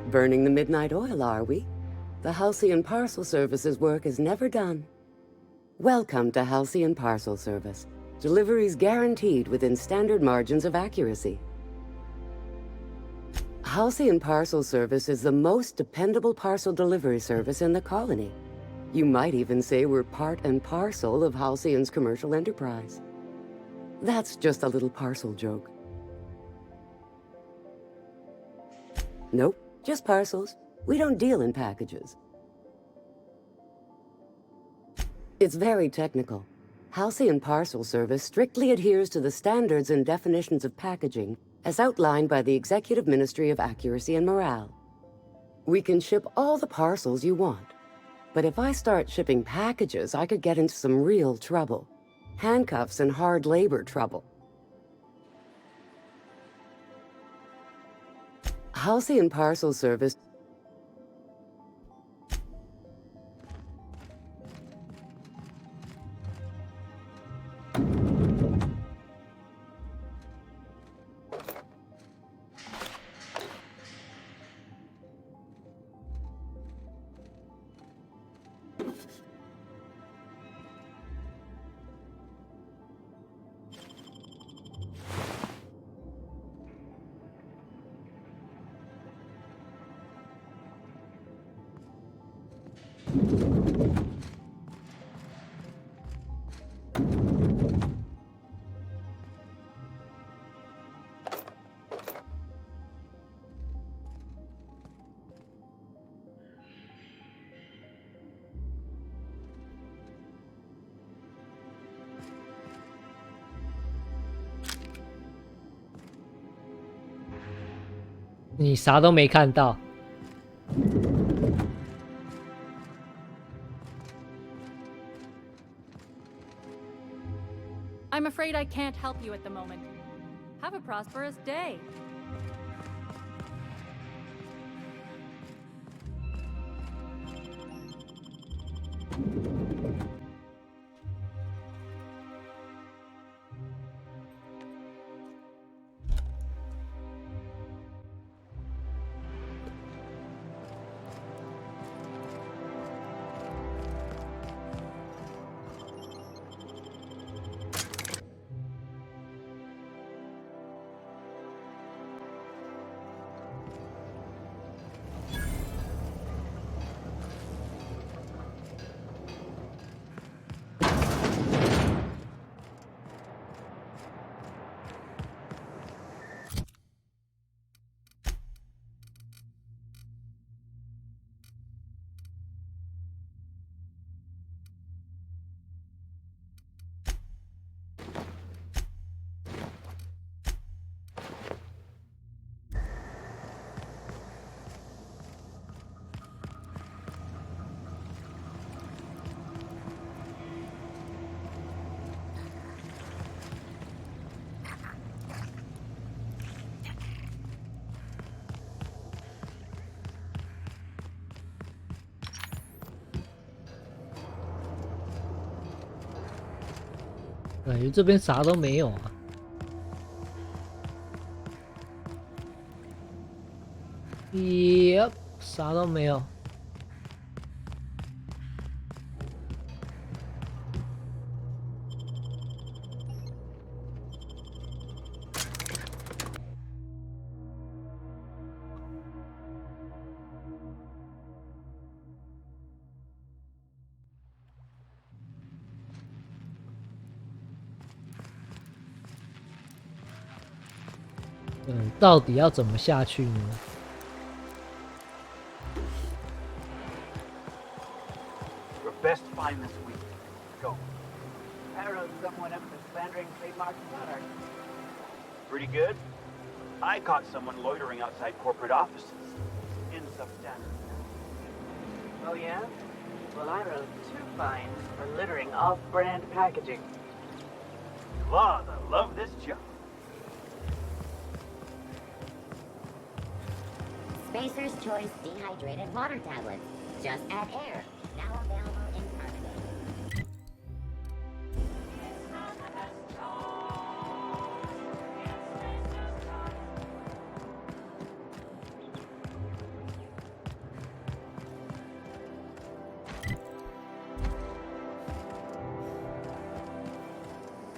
Burning the midnight oil, are we? The Halcyon Parcel Service's work is never done. Welcome to Halcyon Parcel Service. Deliveries guaranteed within standard margins of accuracy. Halcyon Parcel Service is the most dependable parcel delivery service in the colony. You might even say we're part and parcel of Halcyon's commercial enterprise. That's just a little parcel joke. Nope, just parcels. We don't deal in packages. It's very technical. Halcyon Parcel Service strictly adheres to the standards and definitions of packaging as outlined by the Executive Ministry of Accuracy and Morale. We can ship all the parcels you want. But if I start shipping packages, I could get into some real trouble. Handcuffs and hard labor trouble. Halcyon Parcel Service.你啥都没看到。I'm afraid I can't help you at the moment. Have a prosperous day.感觉这边啥都没有啊。Yep， 啥都没有。到底要怎么下去呢？ Your best find this week. Go. Arrowed someone up for slandering trademark product. Pretty good. I caught someone loitering outside corporate offices. In substandard. Oh yeah? Well, I wrote 2 fines for littering off-brand packaging. Claws, I love this job. Spacer's Choice Dehydrated Water Tablets. Just add air. Now available in carbonate.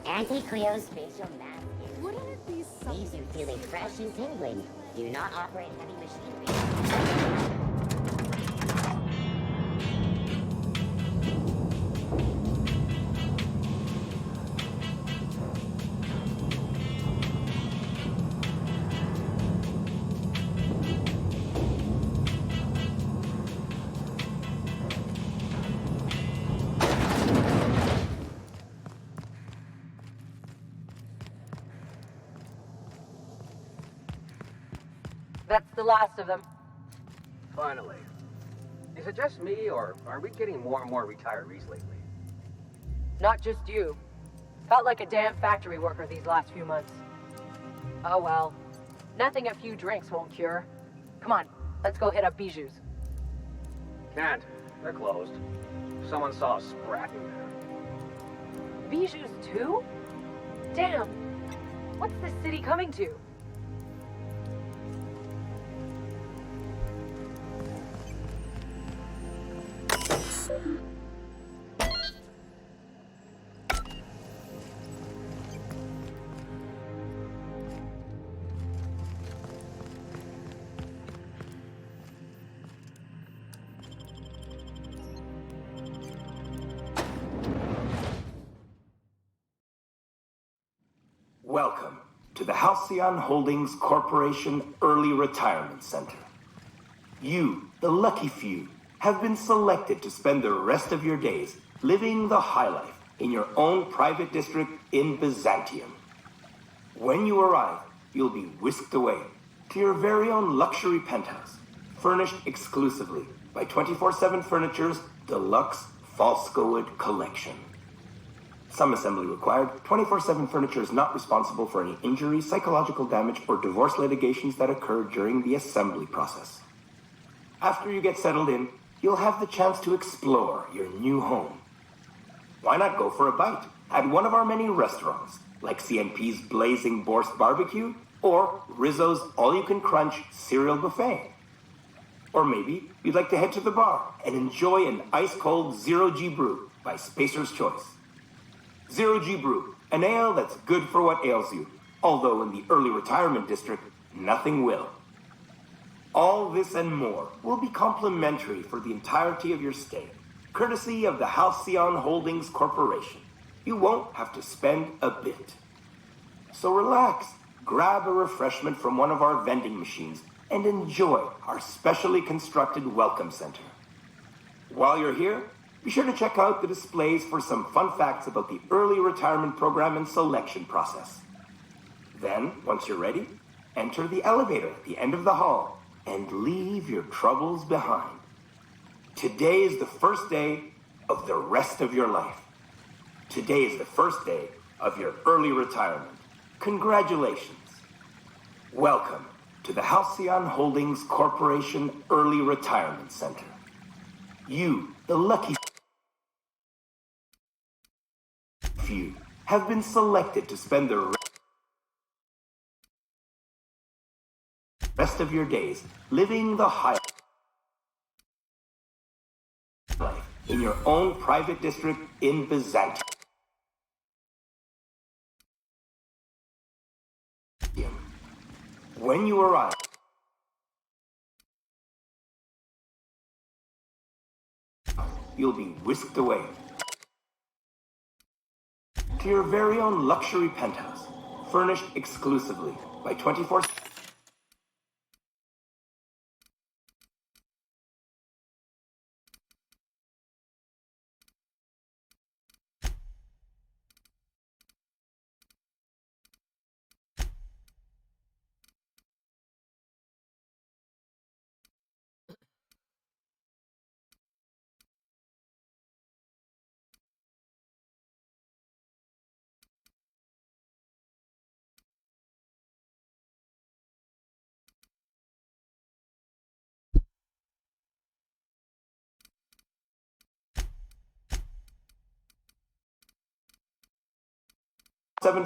Anti-cryospatial mask. Wouldn't it be something? Leaves you feeling fresh and tingling. Do not operate heavy machinery. That's the last of them. Finally. Is it just me, or are we getting more and more retirees lately? Not just you. Felt like a damn factory worker these last few months. Oh well. Nothing a few drinks won't cure. Come on, let's go hit up Bijou's. Can't. They're closed. Someone saw a sprat in there. Bijou's too? Damn. What's this city coming to? Welcome to the Halcyon Holdings Corporation Early Retirement Center. You, the lucky few, have been selected to spend the rest of your days living the high life in your own private district in Byzantium. When you arrive, you'll be whisked away to your very own luxury penthouse, furnished exclusively by 24/7 Furniture's deluxe Falscowood collection. Some assembly required. 24/7 Furniture is not responsible for any injury, psychological damage, or divorce litigations that occur during the assembly process. After you get settled in, you'll have the chance to explore your new home. Why not go for a bite at one of our many restaurants, like CNP's Blazing Borscht Barbecue or Rizzo's All-You-Can-Crunch Cereal Buffet? Or maybe you'd like to head to the bar and enjoy an ice-cold Zero-G Brew by Spacer's Choice. Zero-G Brew, an ale that's good for what ails you, although in the early retirement district, nothing will. All this and more will be complimentary for the entirety of your stay, courtesy of the Halcyon Holdings Corporation. You won't have to spend a bit. So relax, grab a refreshment from one of our vending machines, and enjoy our specially constructed welcome center. While you're here, be sure to check out the displays for some fun facts about the early retirement program and selection process. Then, once you're ready, enter the elevator at the end of the hall and leave your troubles behind. Today is the first day of the rest of your life. Today is the first day of your early retirement. Congratulations. Welcome to the Halcyon Holdings Corporation Early Retirement Center. You, the lucky few, have been selected to spend the rest of your days living the high life in your own private district in Byzantium. When you arrive, you'll be whisked away to your very own luxury penthouse, furnished exclusively by 24/7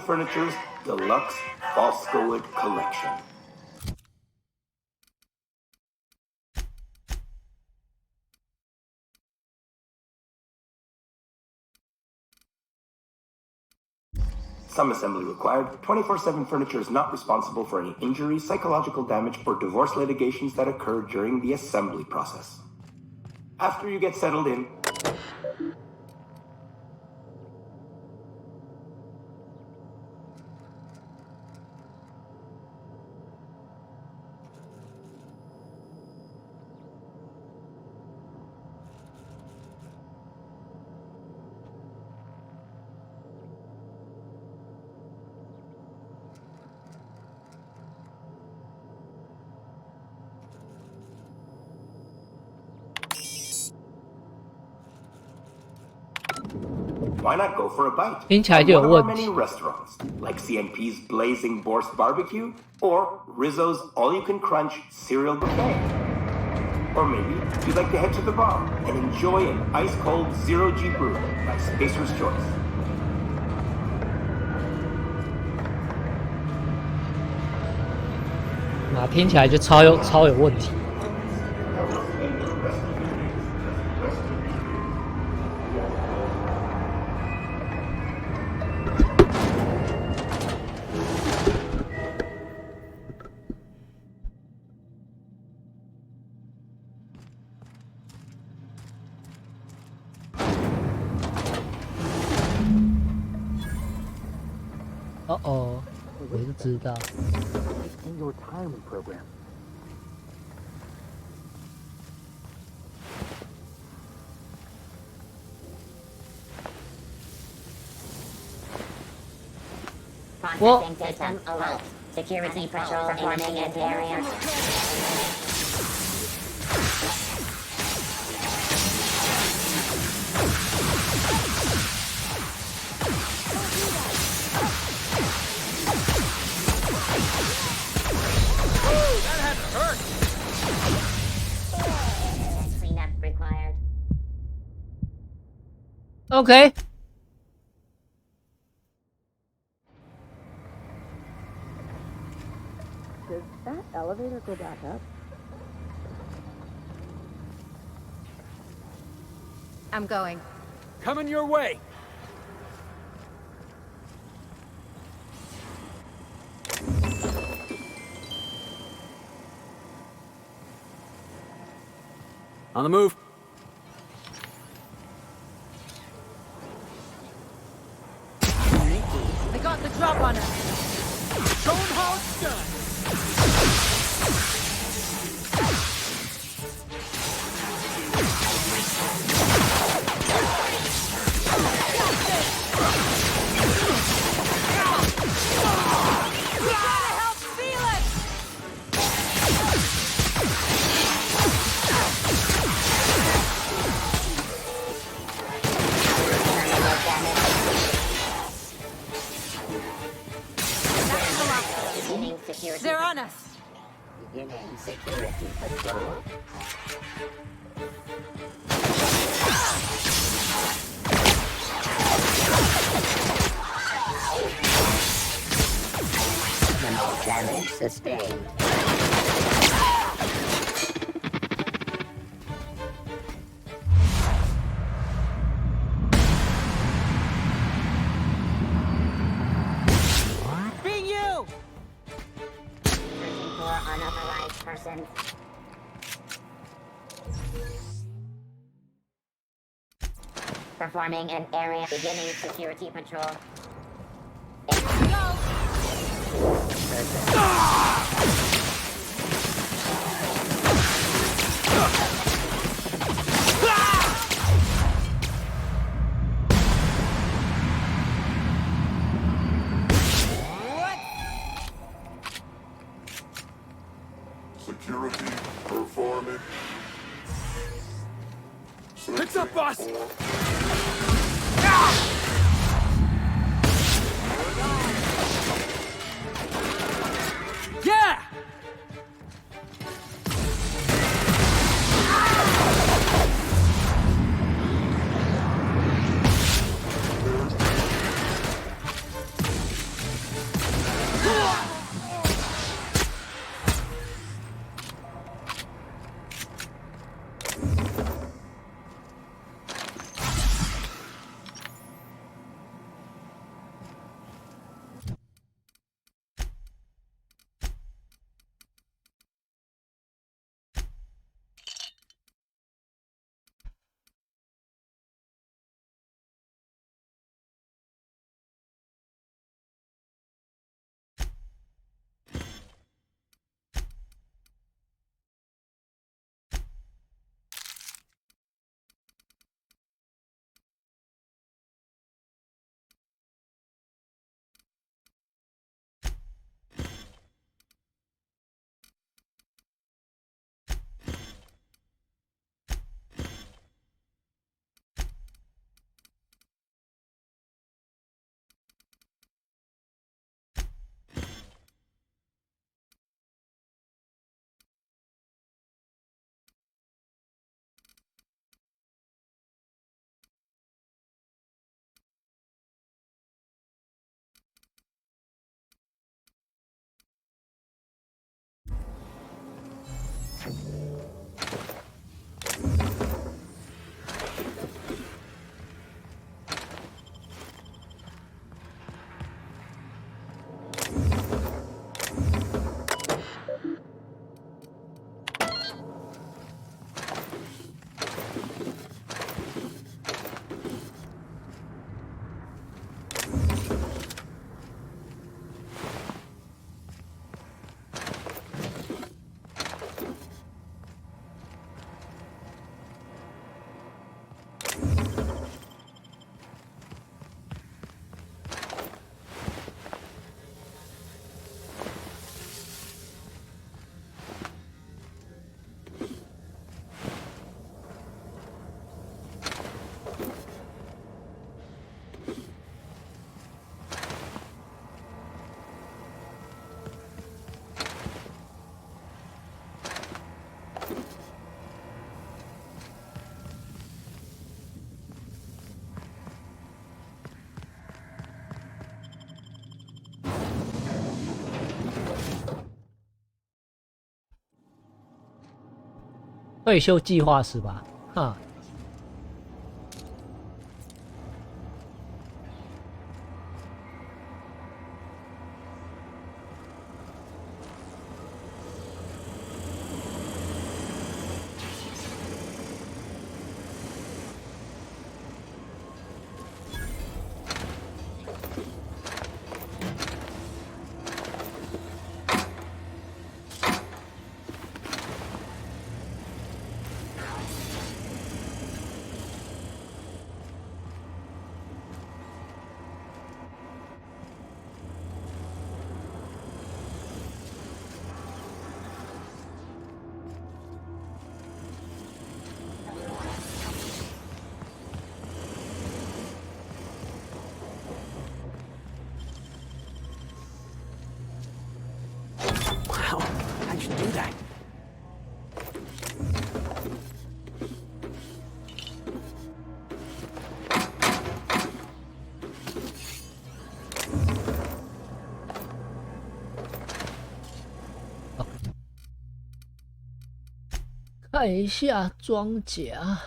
Furniture's deluxe Falscowood collection. Some assembly required. 24/7 Furniture is not responsible for any injuries, psychological damage, or divorce litigations that occur during the assembly process. After you get settled in, why not go for a bite? 听起来 At 就有 one of our 问题。 many restaurants, like CNP's Blazing Borscht Barbecue, or Rizzo's All-You-Can-Crunch Cereal Buffet. Or maybe you'd like to head to the bar and enjoy an ice-cold Zero-G brew by Spacer's Choice. 那听起来就超有问题。哦，我就知道。 In your retirement program. Processing system alert. Security patrol performing in area. That had to hurt! Cleanup required. OK。 Does that elevator go back up? I'm going. Coming your way! On the move. They got the drop on us. Show 'em how it's done! They're on us. Beginning security patrol. Minimal damage sustained. Being you! Searching for unauthorized persons. Performing an area beginning security patrol. Security performing. It's up, boss! Yeah! 退休计划是吧？哈。Wow, how'd you do that? Oh. 看一下装甲。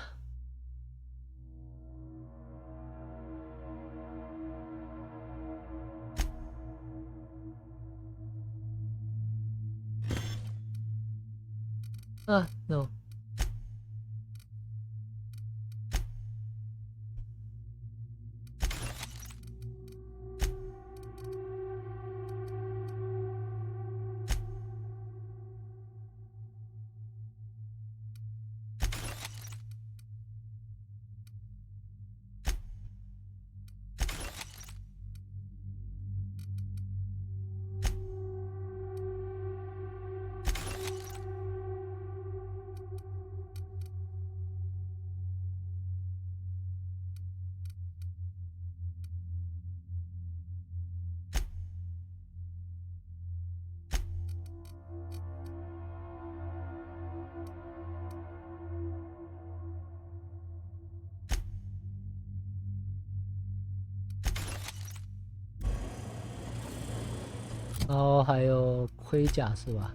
No. 然后还有盔甲是吧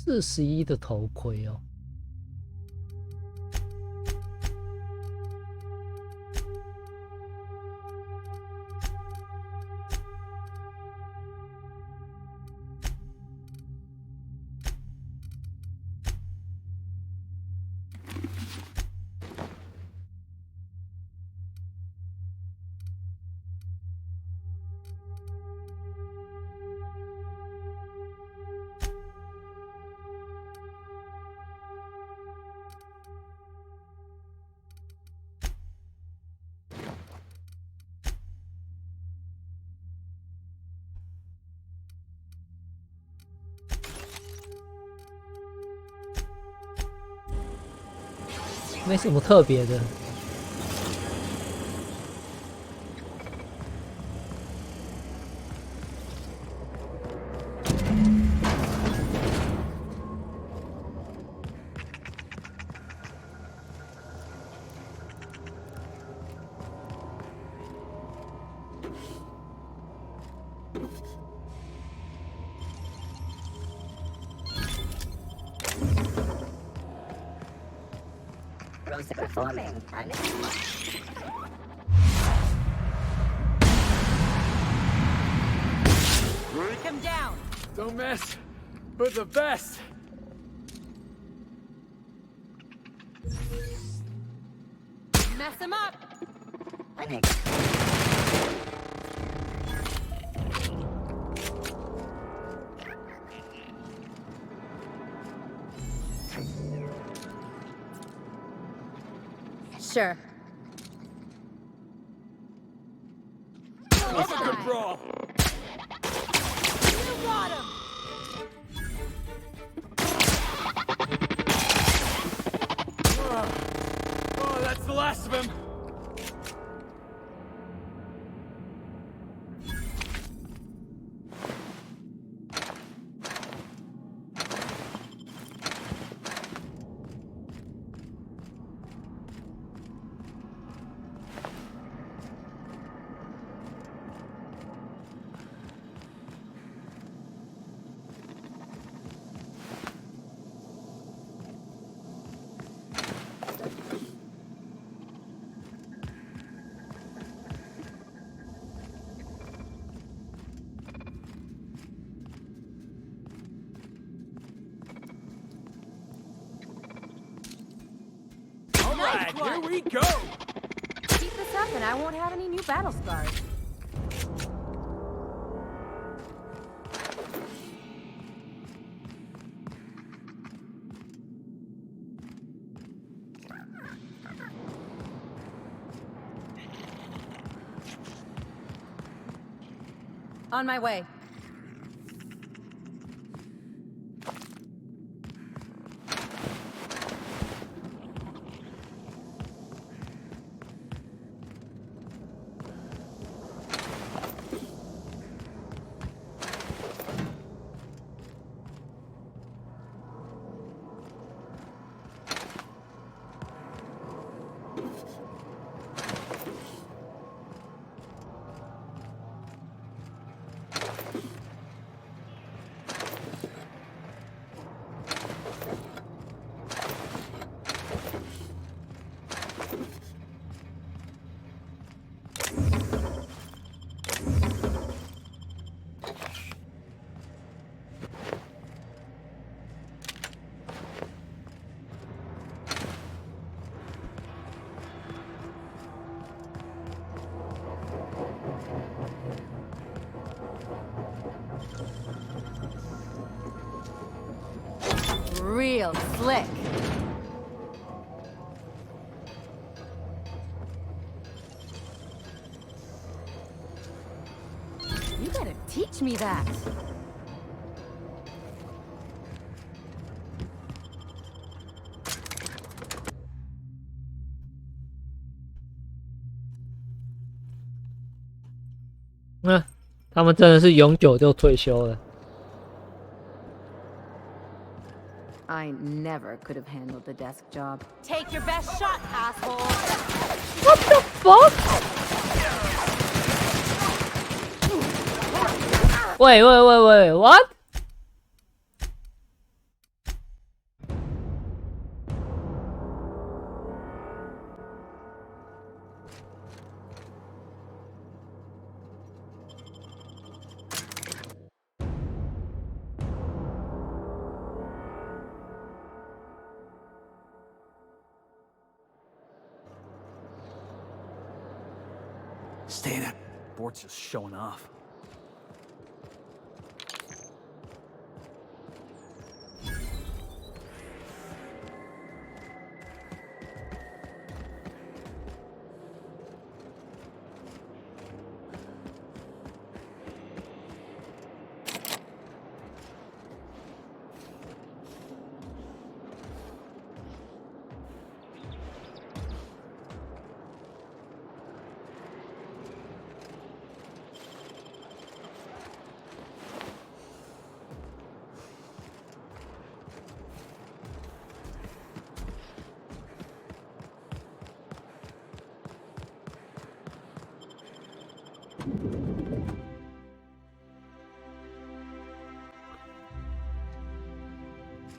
？41的头盔哦。没什么特别的。Performing. Break him down. Don't mess with the best. Mess him up. Sure. That's a good brawl. You got him. That's the last of him. Alright, here we go! Keep this up and I won't have any new battle scars. On my way. Real slick. You gotta teach me that.他们真的是永久就退休了。I never could have handled the desk job. Take your best shot, asshole! What the fuck? Wait, what? Stay there. Bort's just showing off.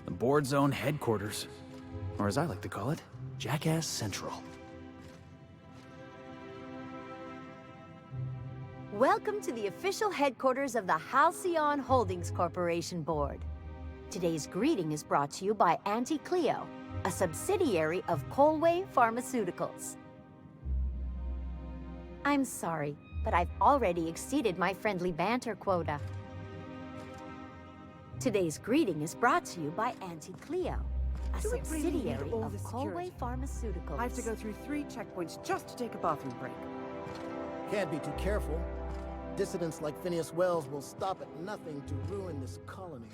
The board's own headquarters. Or as I like to call it, Jackass Central. Welcome to the official headquarters of the Halcyon Holdings Corporation Board. Today's greeting is brought to you by Auntie Cleo, a subsidiary of Colway Pharmaceuticals. I'm sorry, but I've already exceeded my friendly banter quota. Today's greeting is brought to you by Auntie Cleo, a Do we really need subsidiary all of this Colway security? Pharmaceuticals. I have to go through 3 checkpoints just to take a bathroom break. Can't be too careful. Dissidents like Phineas Wells will stop at nothing to ruin this colony.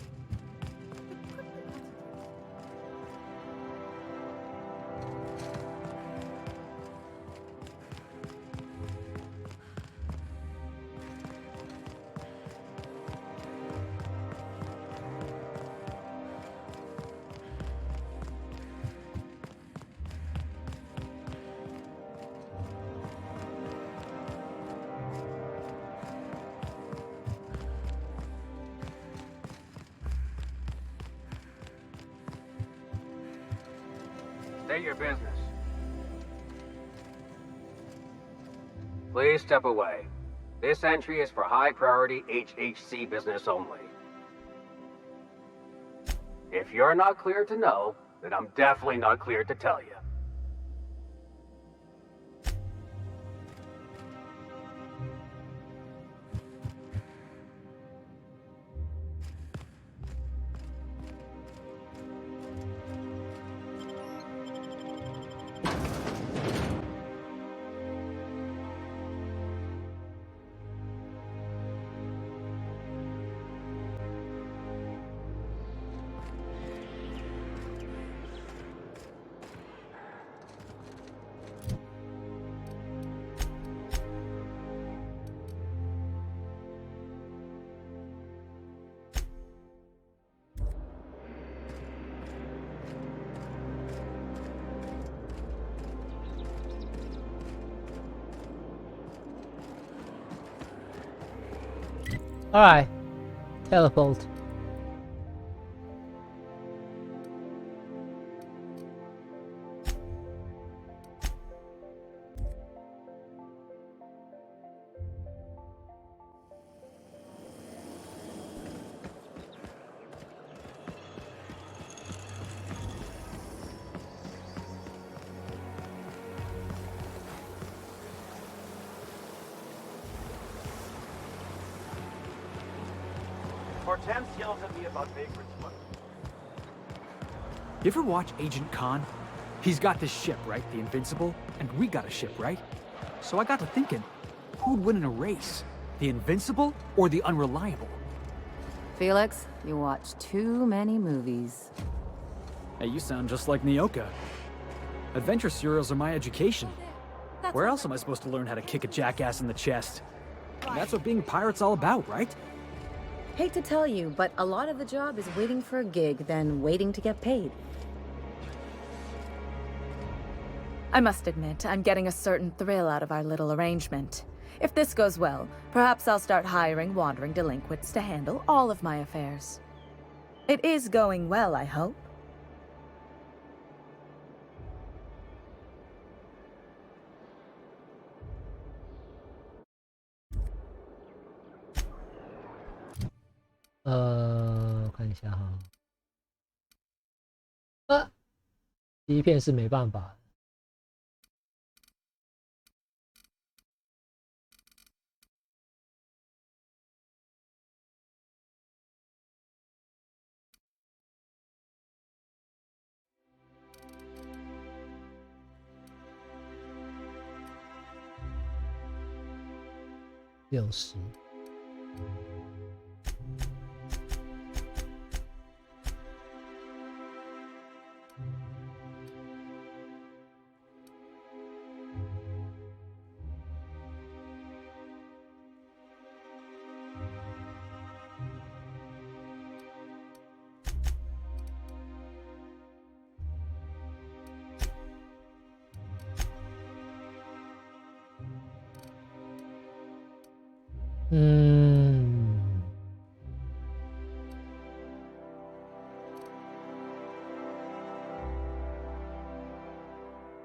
State your business. Please step away. This entry is for high-priority HHC business only. If you're not cleared to know, then I'm definitely not cleared to tell you. Alright. Teleport. Hortense yells at me about vagrants. You ever watch Agent Khan? He's got this ship, right? The Invincible? And we got a ship, right? So I got to thinking, who'd win in a race? The Invincible or the Unreliable? Felix, you watch too many movies. Hey, you sound just like Nyoka. Adventure serials are my education. Where else am I supposed to learn how to kick a jackass in the chest? That's what being a pirate's all about, right? Hate to tell you, but a lot of the job is waiting for a gig, then waiting to get paid. I must admit, I'm getting a certain thrill out of our little arrangement. If this goes well, perhaps I'll start hiring wandering delinquents to handle all of my affairs. It is going well, I hope.我看一下哈。第一片是没办法。60。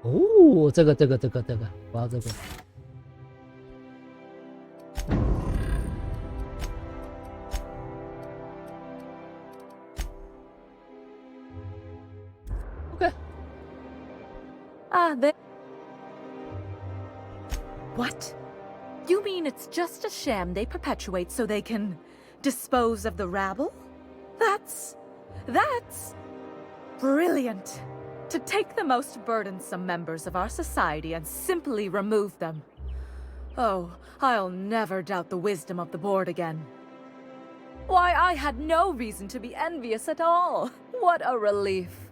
哦，这个，我要这个。OK。there. What? You mean it's just a sham they perpetuate so they can dispose of the rabble? That's brilliant. To take the most burdensome members of our society and simply remove them. Oh, I'll never doubt the wisdom of the board again. Why, I had no reason to be envious at all. What a relief.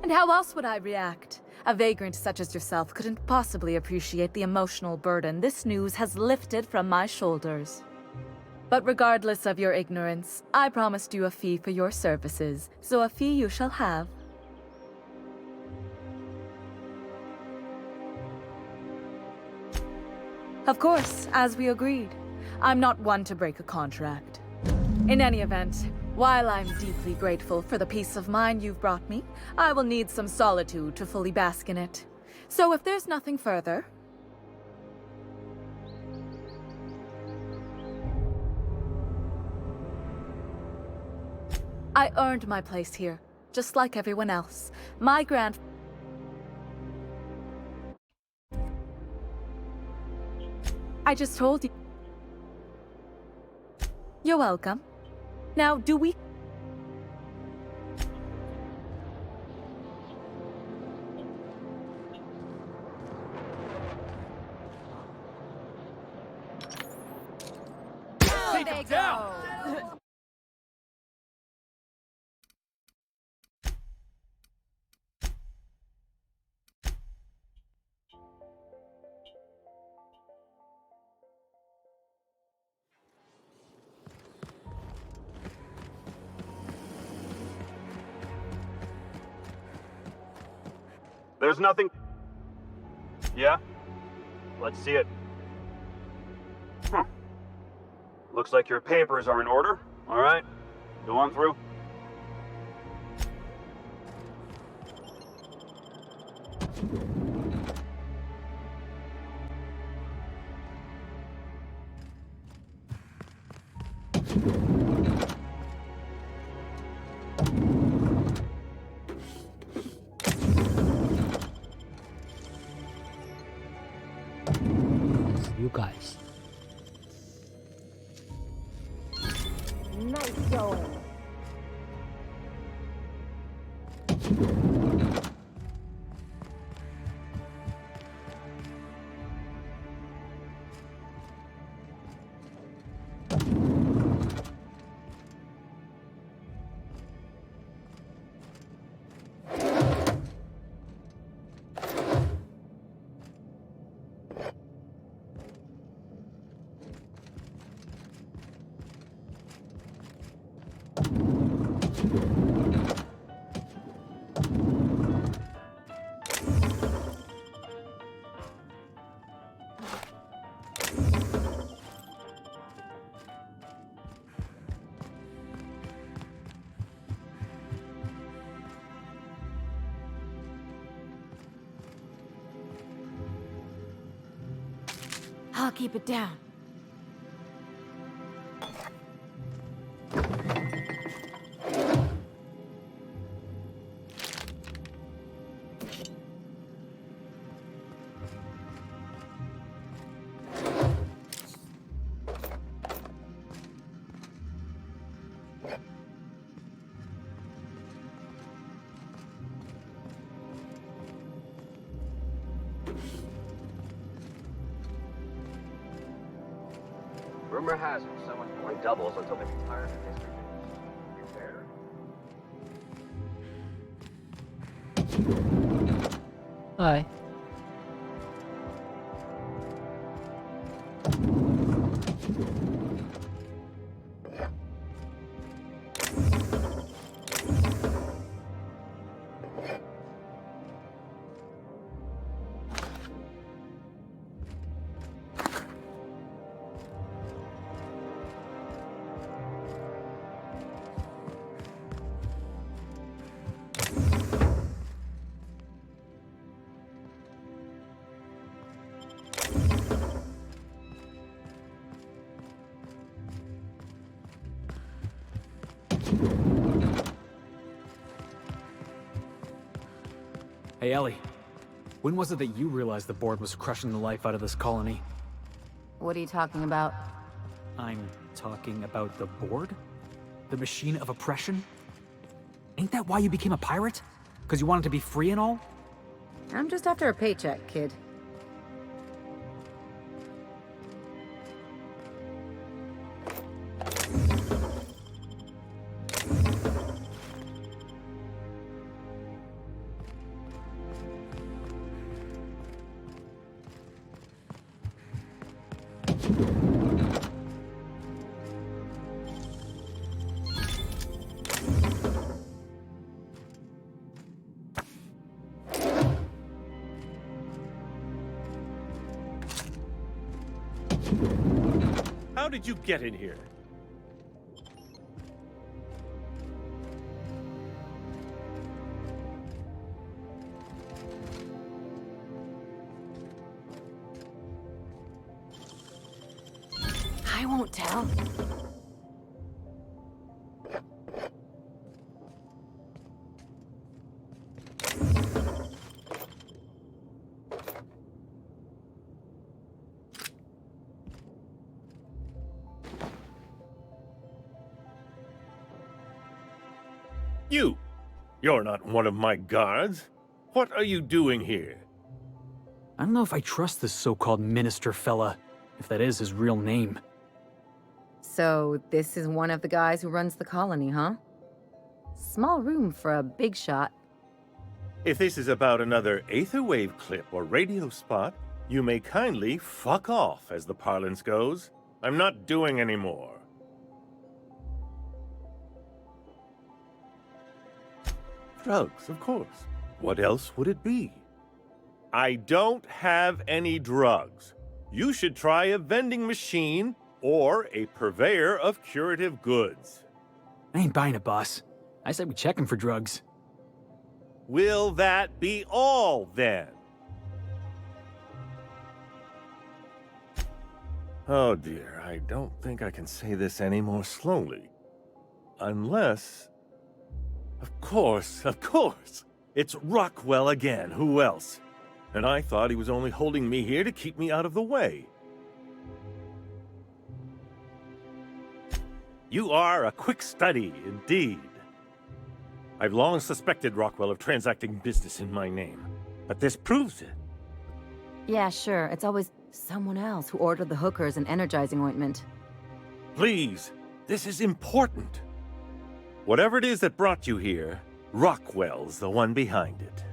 And how else would I react? A vagrant such as yourself couldn't possibly appreciate the emotional burden this news has lifted from my shoulders. But regardless of your ignorance, I promised you a fee for your services, so a fee you shall have. Of course, as we agreed. I'm not one to break a contract. In any event, while I'm deeply grateful for the peace of mind you've brought me, I will need some solitude to fully bask in it. So if there's nothing further... I earned my place here, just like everyone else. My I just told you. You're welcome. Now, do we... Take him down! There's nothing... Yeah? Let's see it. Looks like your papers are in order. All right, go on through. You guys. Nice going. I'll keep it down. Rumor has it someone's pulling doubles until they retire from history. You fair? Hi. Hey, Ellie. When was it that you realized the board was crushing the life out of this colony? What are you talking about? I'm talking about the board? The machine of oppression? Ain't that why you became a pirate? Because you wanted to be free and all? I'm just after a paycheck, kid. How did you get in here? won't tell. You're not one of my guards. What are you doing here? I don't know if I trust this so-called minister fella, if that is his real name. So, this is one of the guys who runs the colony, huh? Small room for a big shot. If this is about another aetherwave clip or radio spot, you may kindly fuck off, as the parlance goes. I'm not doing any more. Drugs, of course. What else would it be? I don't have any drugs. You should try a vending machine or a purveyor of curative goods. I ain't buying it, boss. I said we check him for drugs. Will that be all, then? Oh dear, I don't think I can say this any more slowly. Unless... Of course. It's Rockwell again, who else? And I thought he was only holding me here to keep me out of the way. You are a quick study, indeed. I've long suspected Rockwell of transacting business in my name, but this proves it. Yeah, sure. It's always someone else who ordered the hookers and energizing ointment. Please, this is important. Whatever it is that brought you here, Rockwell's the one behind it.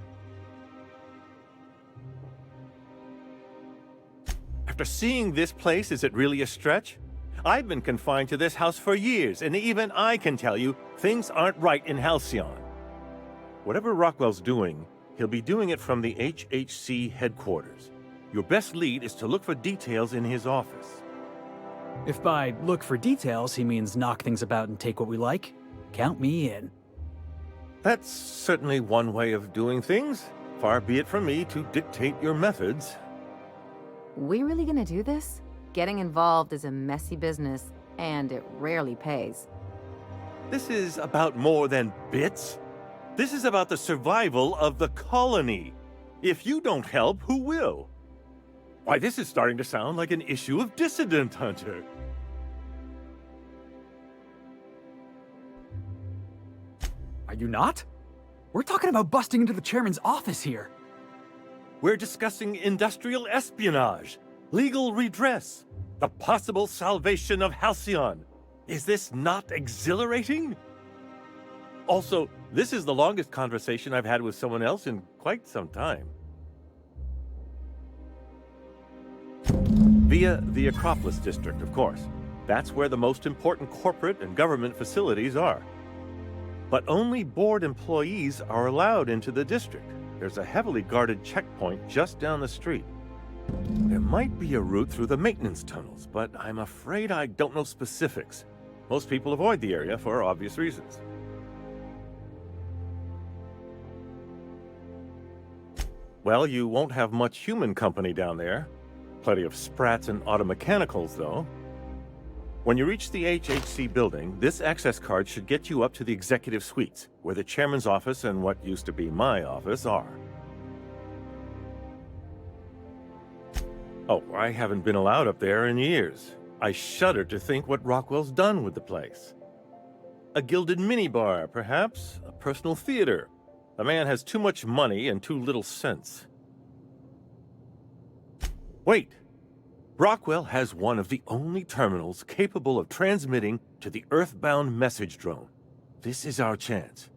After seeing this place, is it really a stretch? I've been confined to this house for years, and even I can tell you, things aren't right in Halcyon. Whatever Rockwell's doing, he'll be doing it from the HHC headquarters. Your best lead is to look for details in his office. If by look for details he means knock things about and take what we like, count me in. That's certainly one way of doing things. Far be it from me to dictate your methods. We really gonna do this? Getting involved is a messy business, and it rarely pays. This is about more than bits. This is about the survival of the colony. If you don't help, who will? Why, this is starting to sound like an issue of Dissident Hunter. Are you not? We're talking about busting into the chairman's office here. We're discussing industrial espionage, legal redress, the possible salvation of Halcyon. Is this not exhilarating? Also, this is the longest conversation I've had with someone else in quite some time. Via the Acropolis District, of course. That's where the most important corporate and government facilities are. But only board employees are allowed into the district. There's a heavily guarded checkpoint just down the street. There might be a route through the maintenance tunnels, but I'm afraid I don't know specifics. Most people avoid the area for obvious reasons. Well, you won't have much human company down there. Plenty of sprats and automechanicals, though. When you reach the HHC building, this access card should get you up to the executive suites, where the chairman's office and what used to be my office are. Oh, I haven't been allowed up there in years. I shudder to think what Rockwell's done with the place. A gilded minibar, perhaps? A personal theater? The man has too much money and too little sense. Wait! Rockwell has one of the only terminals capable of transmitting to the Earthbound message drone. This is our chance.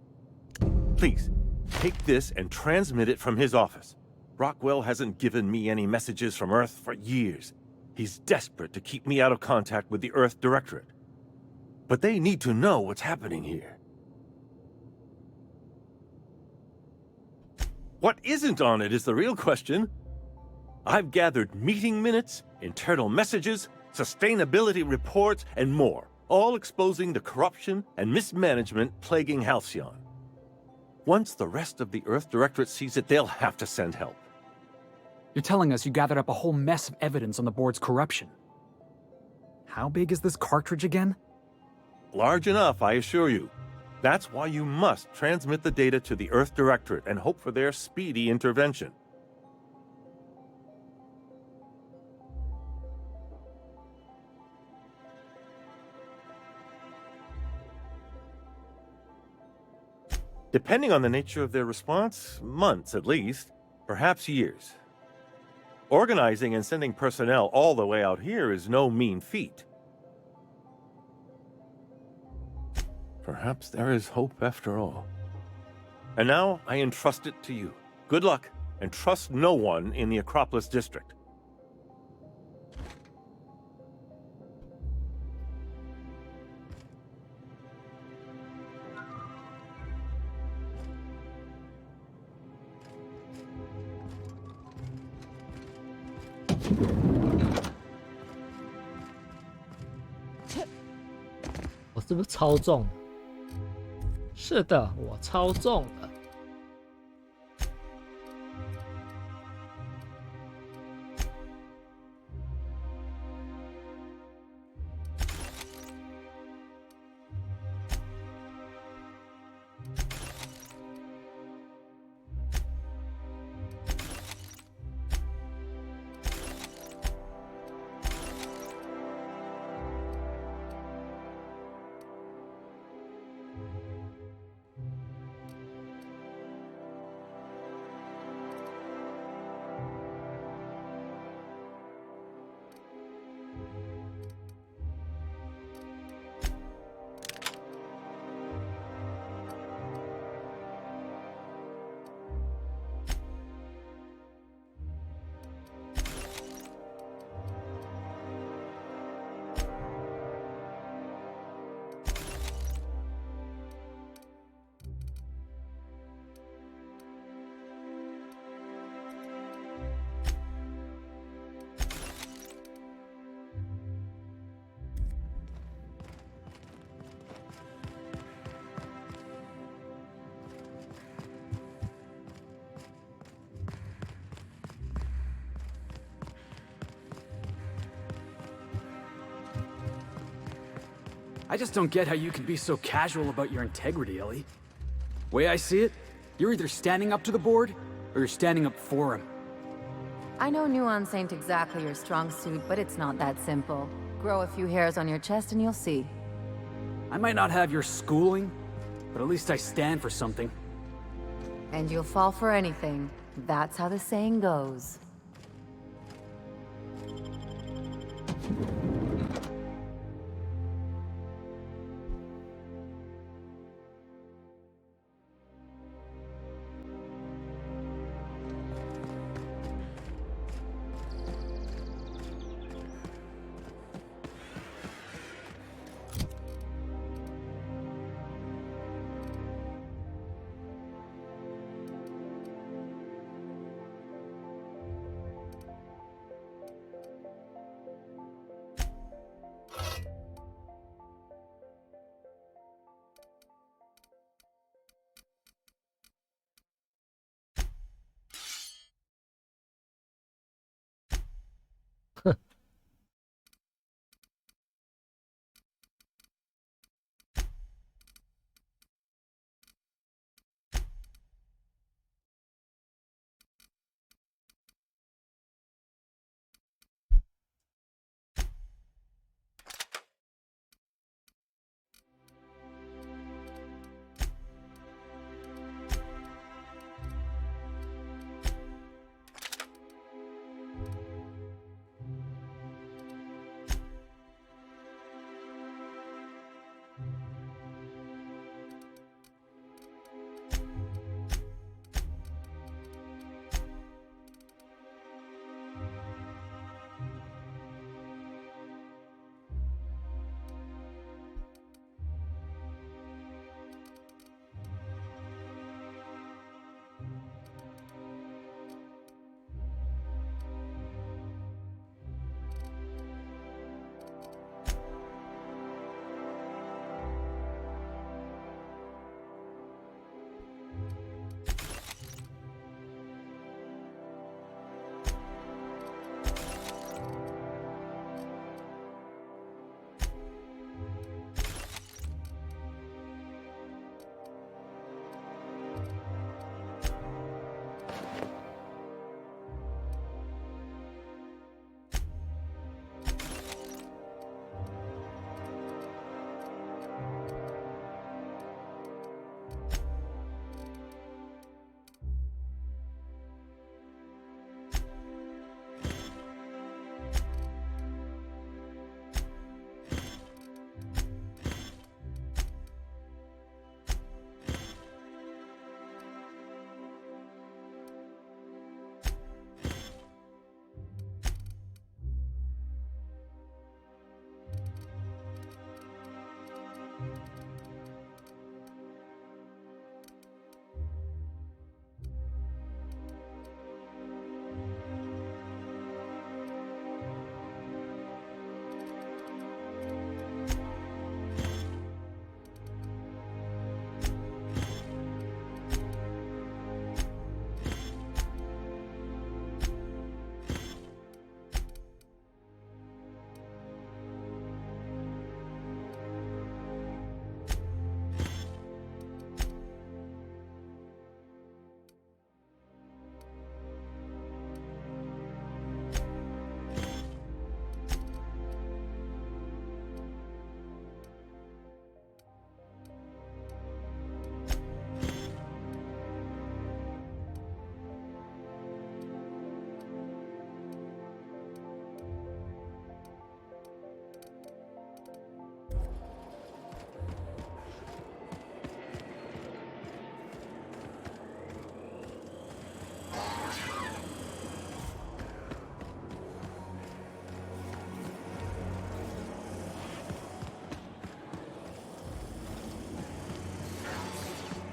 Please, take this and transmit it from his office. Rockwell hasn't given me any messages from Earth for years. He's desperate to keep me out of contact with the Earth Directorate. But they need to know what's happening here. What isn't on it is the real question. I've gathered meeting minutes, internal messages, sustainability reports, and more, all exposing the corruption and mismanagement plaguing Halcyon. Once the rest of the Earth Directorate sees it, they'll have to send help. You're telling us you gathered up a whole mess of evidence on the board's corruption. How big is this cartridge again? Large enough, I assure you. That's why you must transmit the data to the Earth Directorate and hope for their speedy intervention. Depending on the nature of their response, months at least, perhaps years. Organizing and sending personnel all the way out here is no mean feat. Perhaps there is hope after all. And now I entrust it to you. Good luck, and trust no one in the Acropolis district.我是不是超重？是的，我超重了。I just don't get how you can be so casual about your integrity, Ellie. Way I see it, you're either standing up to the board, or you're standing up for him. I know nuance ain't exactly your strong suit, but it's not that simple. Grow a few hairs on your chest and you'll see. I might not have your schooling, but at least I stand for something. And you'll fall for anything. That's how the saying goes.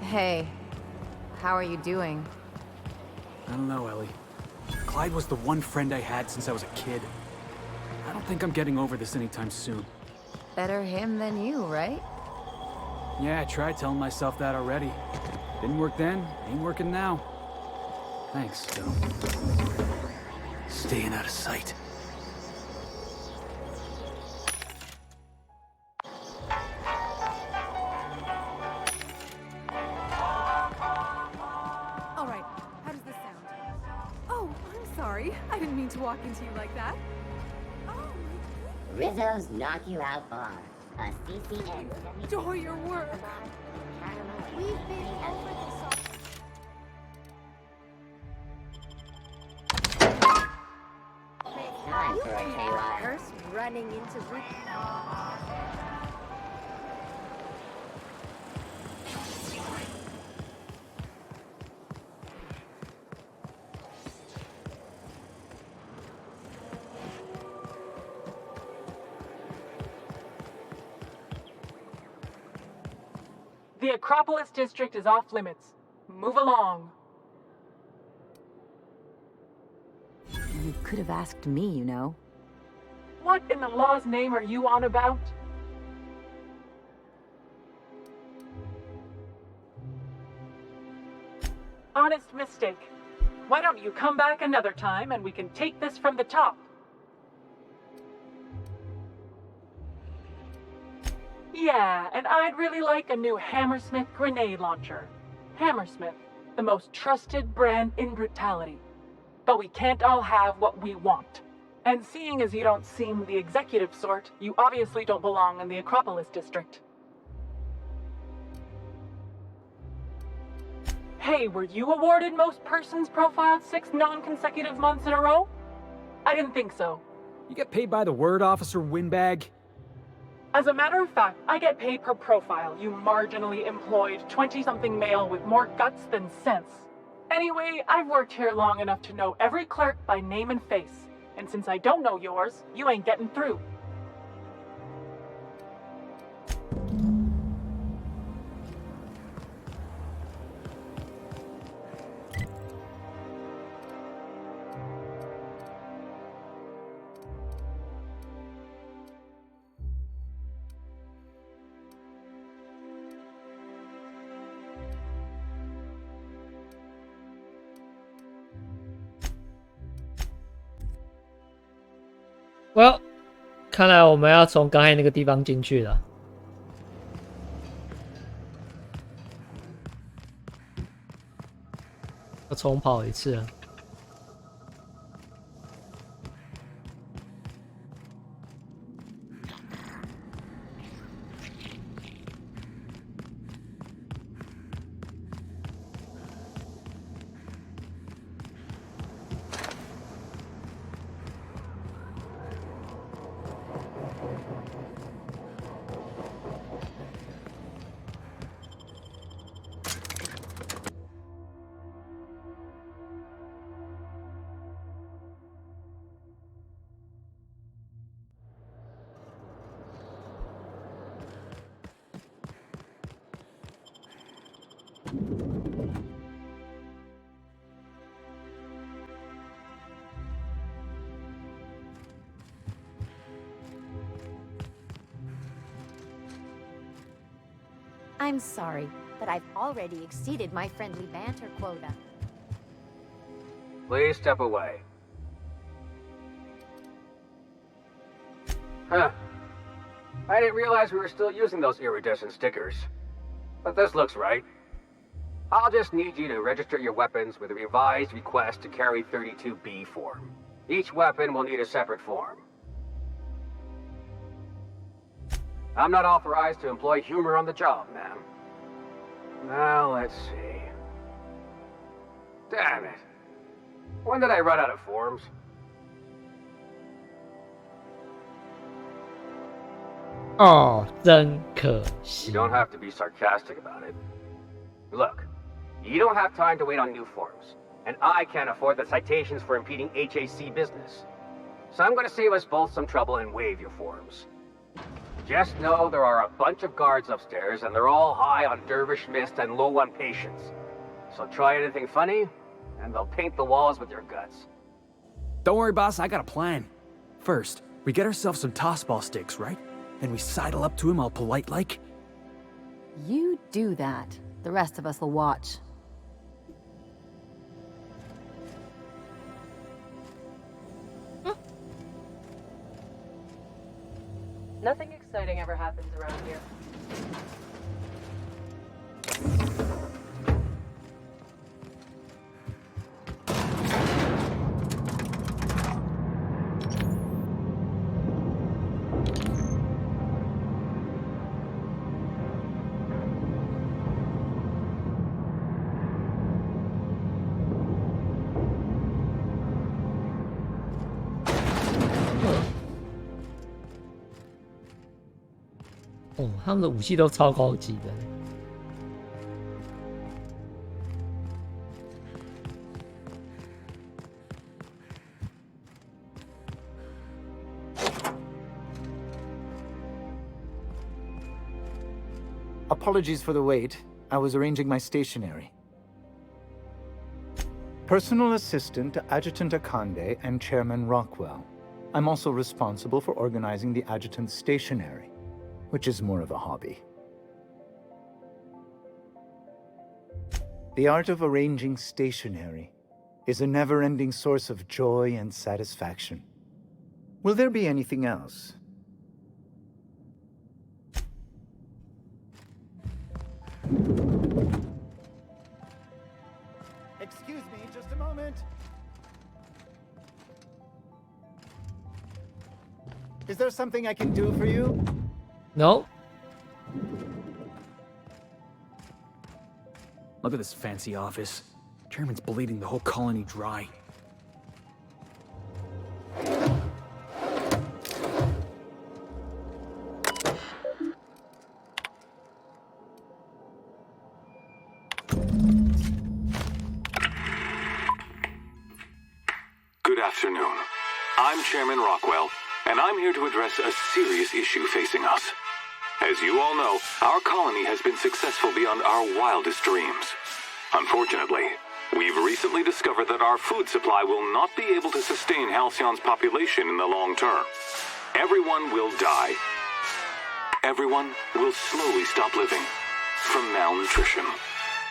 Hey, how are you doing? I don't know, Ellie. Clyde was the one friend I had since I was a kid. I don't think I'm getting over this anytime soon. Better him than you, right? Yeah, I tried telling myself that already. Didn't work then, ain't working now. Thanks, though. Staying out of sight. All right, how does this sound? Oh, I'm sorry. I didn't mean to walk into you like that. Rizzo's Knock You Out Bar. A CCN. Enjoy your work. We've been over this all. Time for a KY. First running into Rick. The Acropolis District is off limits. Move along. You could have asked me, you know. What in the law's name are you on about? Honest mistake. Why don't you come back another time and we can take this from the top? Yeah, and I'd really like a new Hammersmith grenade launcher. Hammersmith, the most trusted brand in brutality. But we can't all have what we want. And seeing as you don't seem the executive sort, you obviously don't belong in the Acropolis District. Hey, were you awarded most persons profiled 6 non-consecutive months in a row? I didn't think so. You get paid by the word, Officer Windbag? As a matter of fact, I get paid per profile, you marginally employed 20-something male with more guts than sense. Anyway, I've worked here long enough to know every clerk by name and face. And since I don't know yours, you ain't getting through. Well， 看来我们要从刚才那个地方进去了。要重跑一次了。I'm sorry, but I've already exceeded my friendly banter quota. Please step away. Huh. I didn't realize we were still using those iridescent stickers. But this looks right. I'll just need you to register your weapons with a revised request to carry 32B form. Each weapon will need a separate form. I'm not authorized to employ humor on the job, ma'am. Now, let's see. Damn it. When did I run out of forms? Oh, 真可惜。 You don't have to be sarcastic about it. Look, you don't have time to wait on new forms, and I can't afford the citations for impeding HAC business. So I'm going to save us both some trouble and waive your forms. Just know there are a bunch of guards upstairs, and they're all high on dervish mist and low on patience. So try anything funny, and they'll paint the walls with your guts. Don't worry, boss, I got a plan. First, we get ourselves some tossball sticks, right? Then we sidle up to him all polite-like. You do that. The rest of us will watch. Nothing exciting ever happens around here.哦，他们的武器都超高级的。Apologies for the wait. I was arranging my stationery. Personal assistant to Adjutant Akande and Chairman Rockwell. I'm also responsible for organizing the adjutant's stationery, which is more of a hobby. The art of arranging stationery is a never-ending source of joy and satisfaction. Will there be anything else? Excuse me, just a moment. Is there something I can do for you? No. Look at this fancy office. Chairman's bleeding the whole colony dry. Good afternoon. I'm Chairman Rockwell, and I'm here to address a serious issue facing us. As you all know, our colony has been successful beyond our wildest dreams. Unfortunately, we've recently discovered that our food supply will not be able to sustain Halcyon's population in the long term. Everyone will die. Everyone will slowly stop living from malnutrition.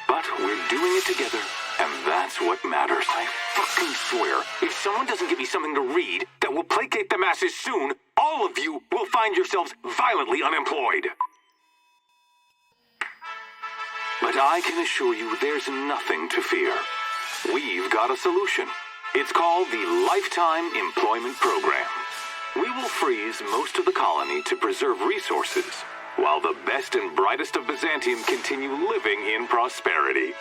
But we're doing it together, and that's what matters. I fucking swear, if someone doesn't give me something to read that will placate the masses soon, all of you will find yourselves violently unemployed. But I can assure you there's nothing to fear. We've got a solution. It's called the Lifetime Employment Program. We will freeze most of the colony to preserve resources, while the best and brightest of Byzantium continue living in prosperity.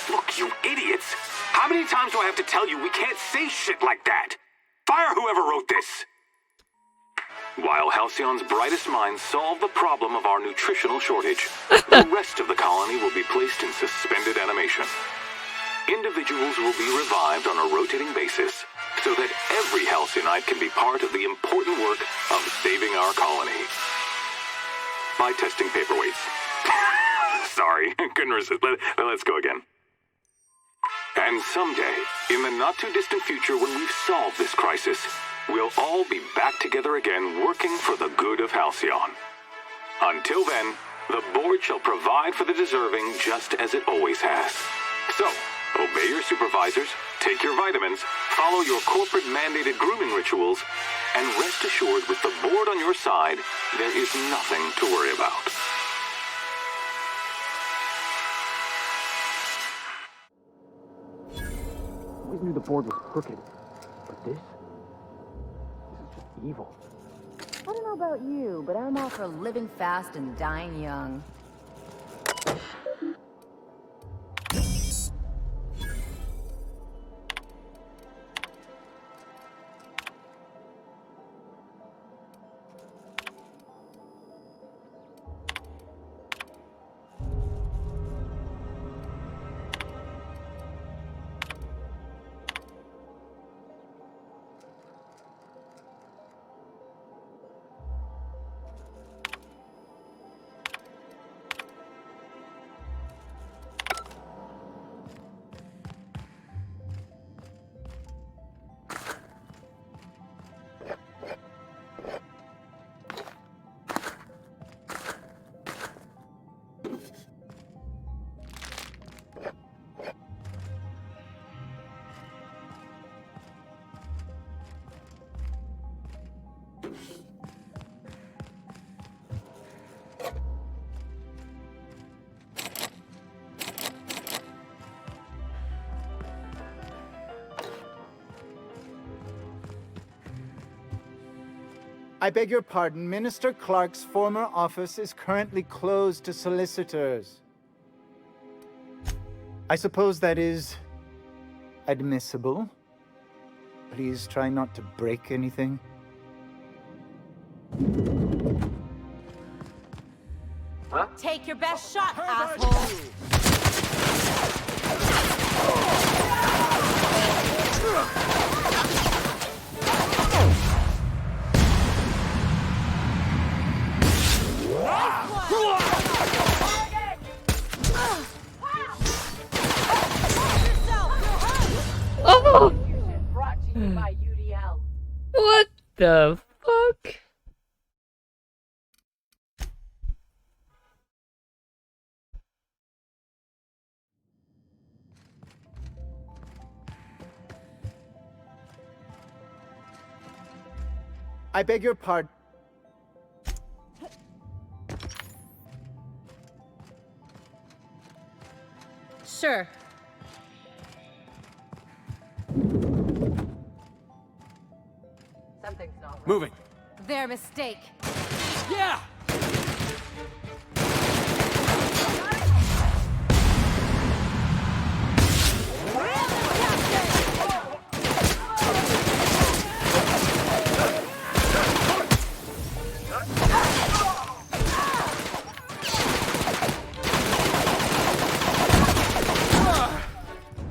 Look, you idiots! How many times do I have to tell you we can't say shit like that? Fire whoever wrote this! While Halcyon's brightest minds solve the problem of our nutritional shortage, the rest of the colony will be placed in suspended animation. Individuals will be revived on a rotating basis, so that every Halcyonite can be part of the important work of saving our colony. By testing paperweights. Sorry, couldn't resist. Let's go again. And someday, in the not-too-distant future when we've solved this crisis, we'll all be back together again working for the good of Halcyon. Until then, the board shall provide for the deserving just as it always has. So, obey your supervisors, take your vitamins, follow your corporate-mandated grooming rituals, and rest assured with the board on your side, there is nothing to worry about. I always knew the board was crooked, but this is just evil. I don't know about you, but I'm all for living fast and dying young. I beg your pardon. Minister Clark's former office is currently closed to solicitors. I suppose that is admissible. Please try not to break anything. Huh? Take your best shot, asshole! Oh! Brought to you by UDL. What the fuck? I beg your pardon. Sure. Something's not right. Moving. Their mistake. Yeah!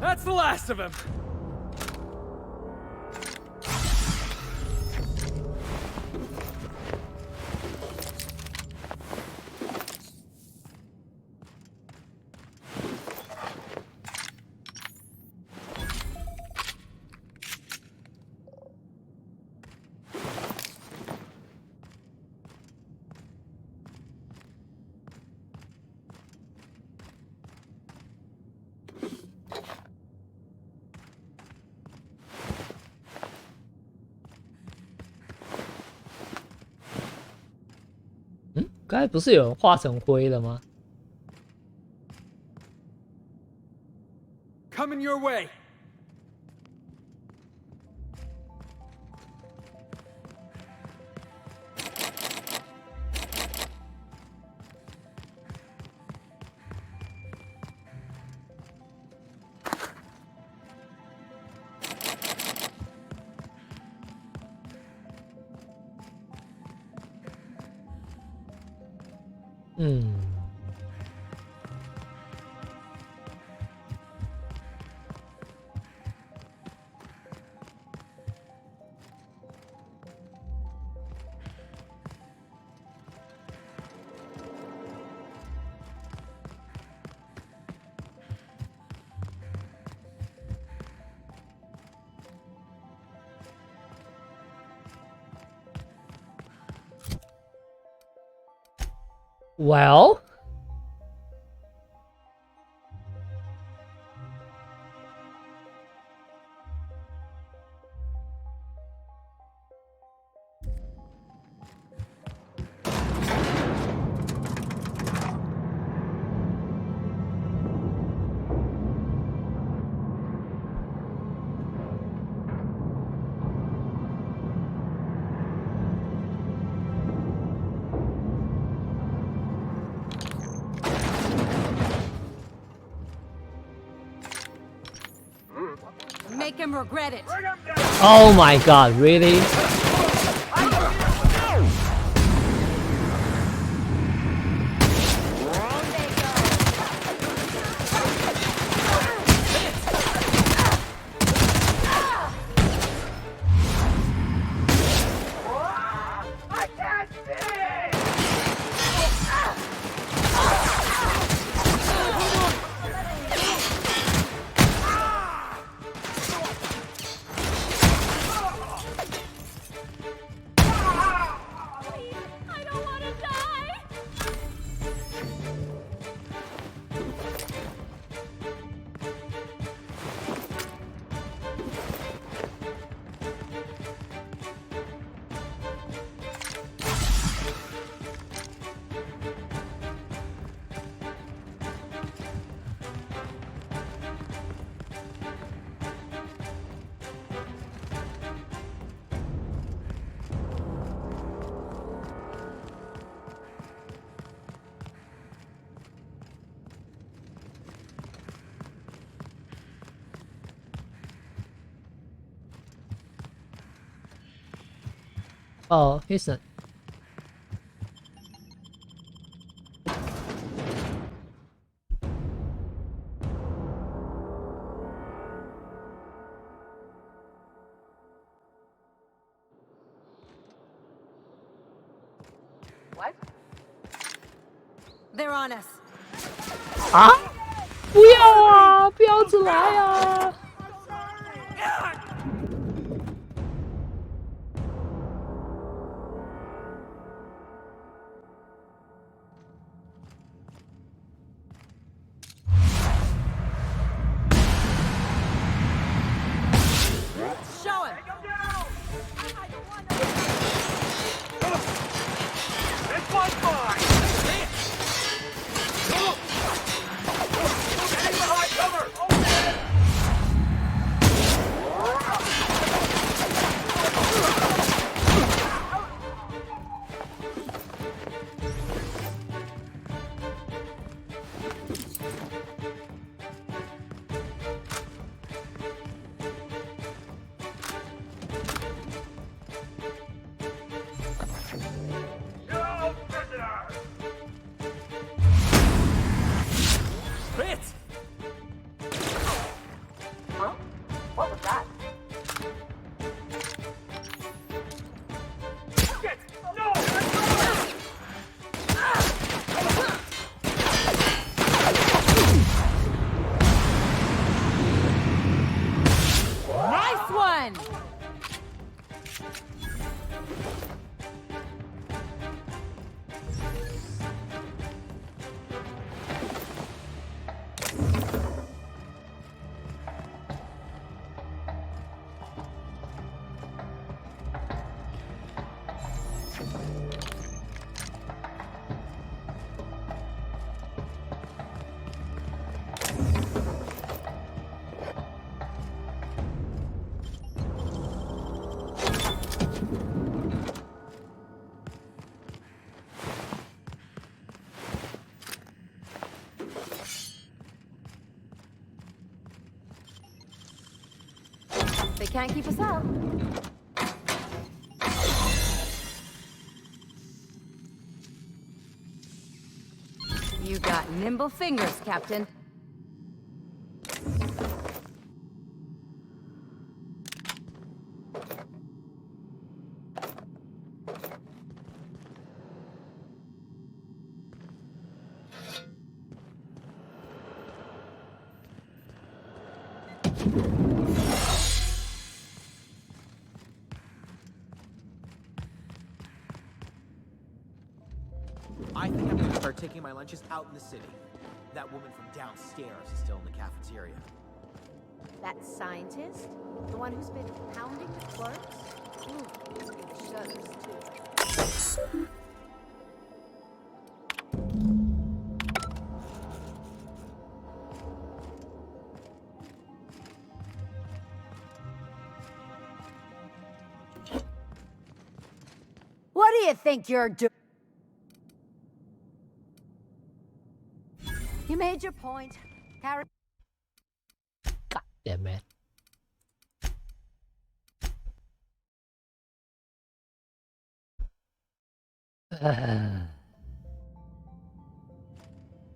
That's the last of him.刚才不是有人化成灰了吗？ Coming your way. Well, Make him regret it. oh my god, really? Oh, he's not. What? They're on us. 啊！不要啊！不要进来啊！ Show him. It's my fine! Getting behind cover! No prisoner! Hit! Huh? What was that? Get! No! Nice one! They can't keep us out. You got nimble fingers, Captain. I think I'm gonna start taking my lunches out in the city. That woman from downstairs is still in the cafeteria. That scientist? The one who's been pounding the clerks? Ooh, gives me the shudders, too. What do you think you're doing? You made your point. Carry. God damn it.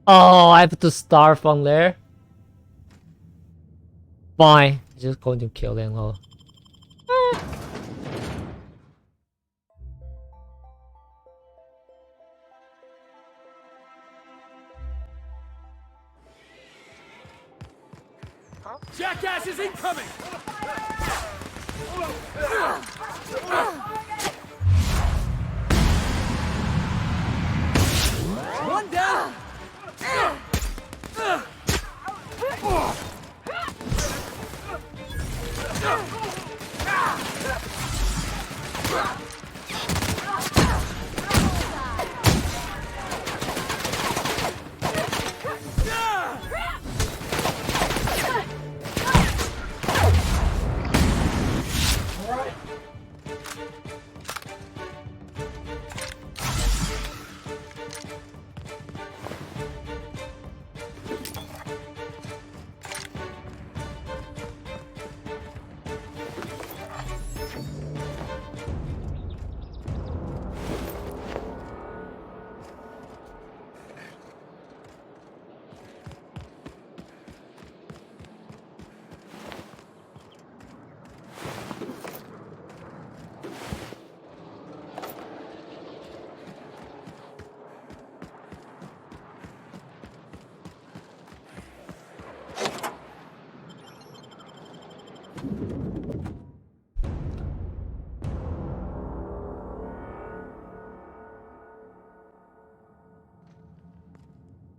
Oh, I have to start from there. Fine, just going to kill them all. Jackass is incoming! One down!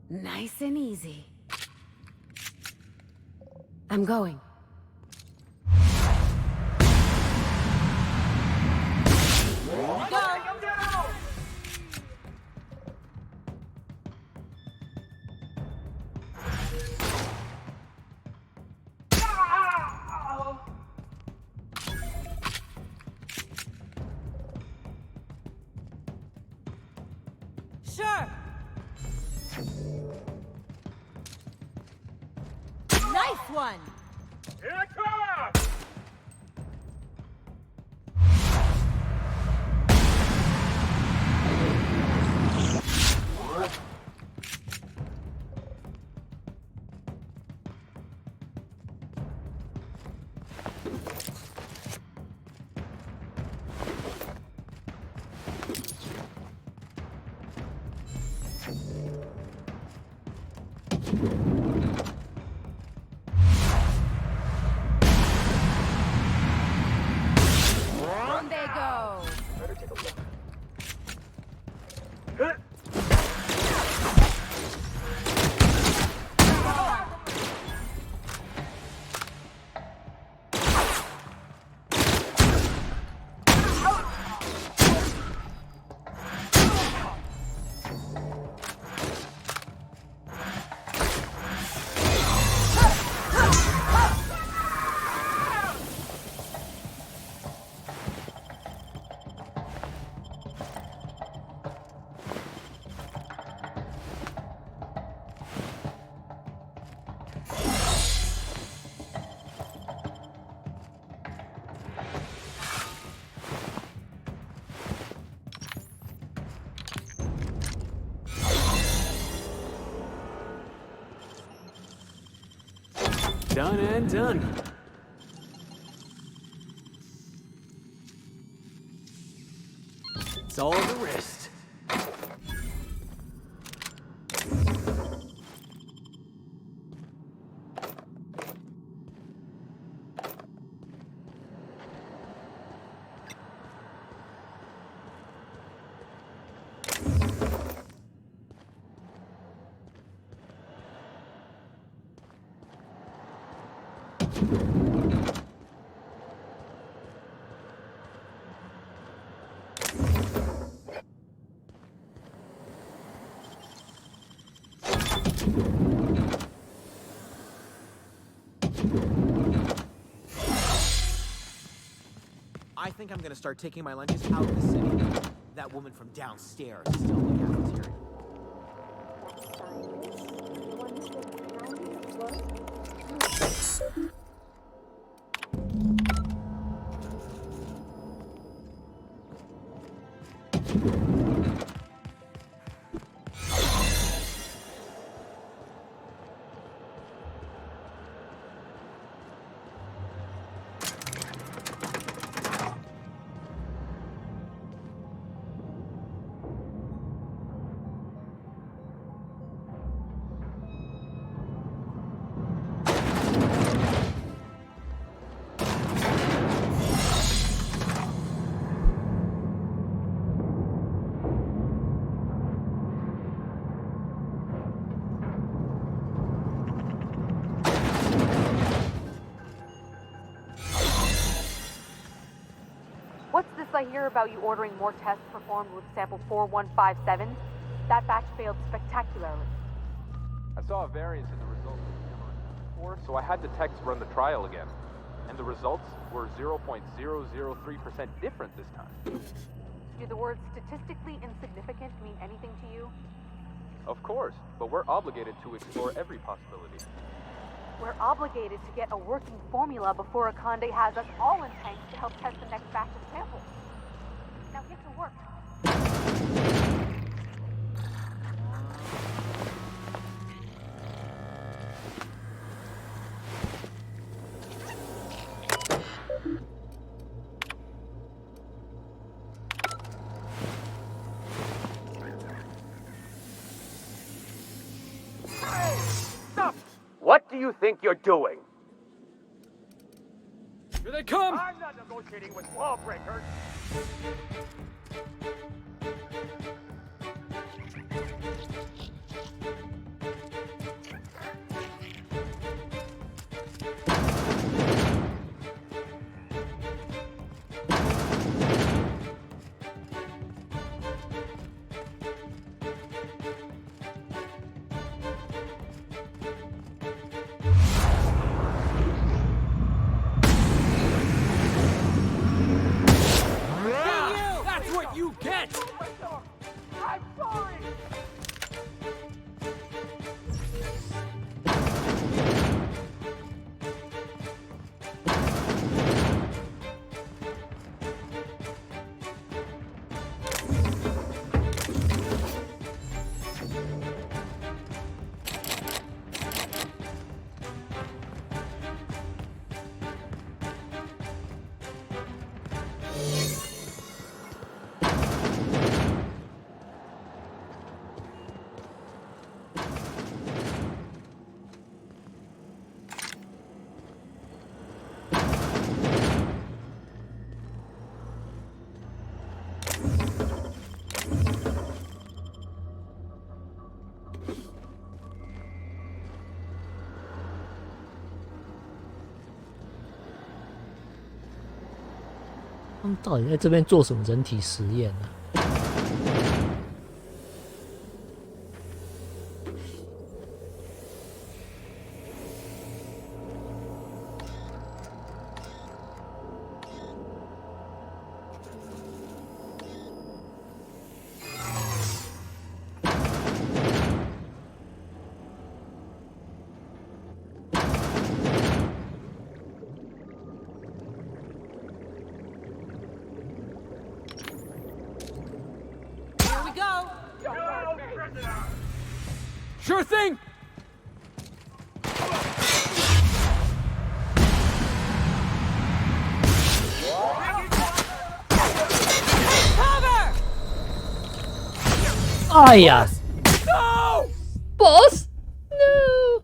Nice and easy. I'm going. Sure. Nice one. Here I come! On they go. Better take a look. Done and done. It's all the wrist. I think I'm gonna start taking my lunches out in the city. That woman from downstairs is still in the cafeteria. What's this I hear about you ordering more tests performed with sample 4157? That batch failed spectacularly. I saw a variance in the results before, so I had the techs run the trial again. And the results were 0.003% different this time. Do the words statistically insignificant mean anything to you? Of course, but we're obligated to explore every possibility. We're obligated to get a working formula before Akande has us all in tanks to help test the next batch of samples. Now get to work. What do you think you're doing? Here they come! I'm not negotiating with lawbreakers! That's what you get! I'm sorry!他们到底在这边做什么人体实验呢？Sure thing!哎呀 No! Boss! No!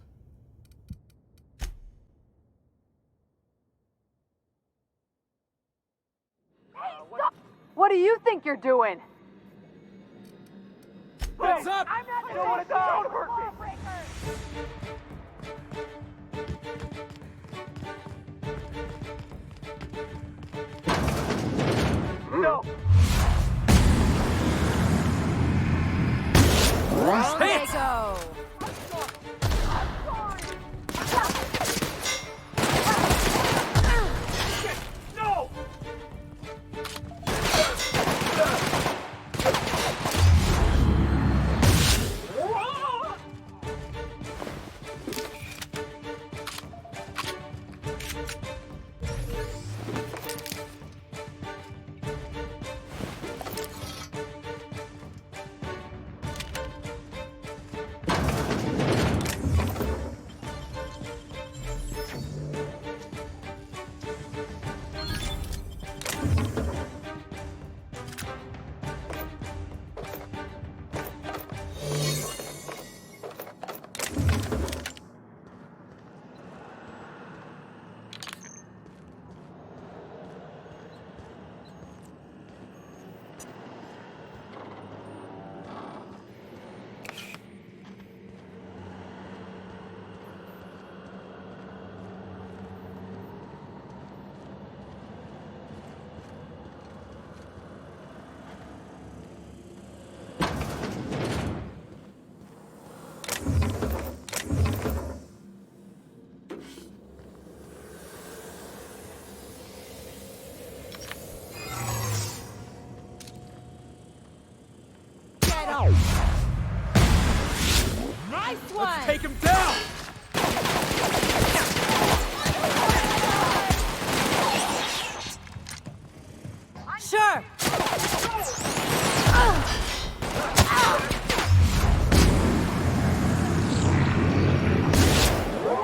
What do you think you're doing? Heads up! I'm not I don't want to die! No! Hit! Go! No! Nice one! Let's take him down! Sure! I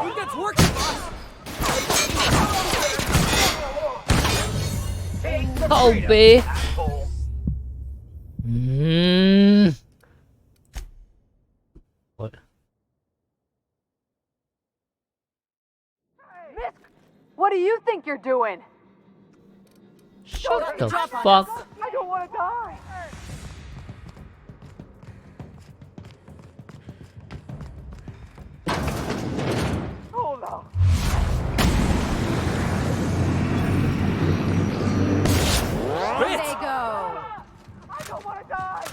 think that's working, boss!靠背。What What do you think you're doing? Shut the fuck. I don't want to die. Hold on. Where they go? I don't want to die.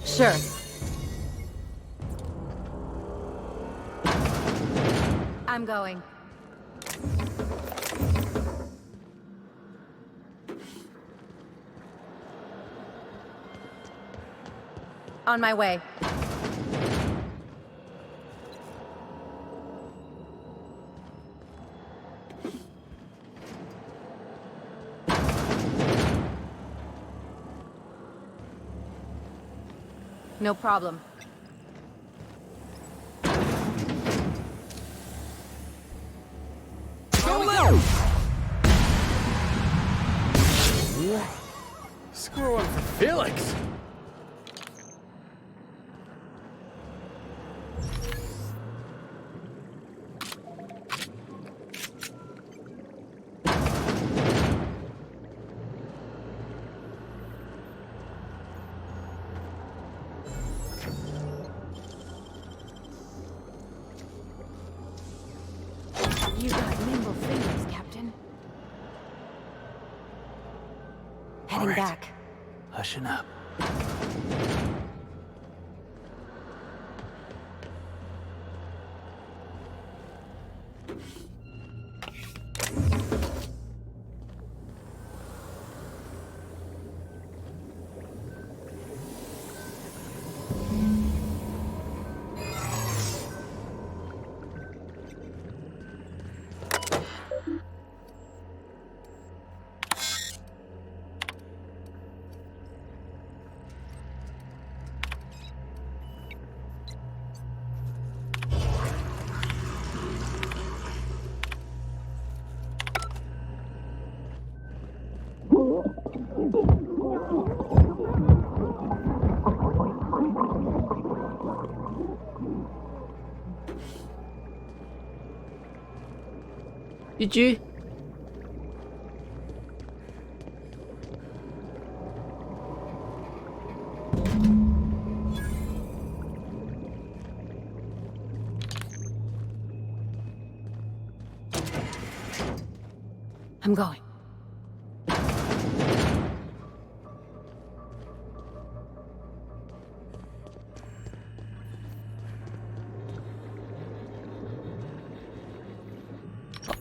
Sure. I'm going. On my way. No problem. Go left! Score one for Felix! You got nimble fingers, Captain. Heading All right. back. Hushing up. GG。I'm going.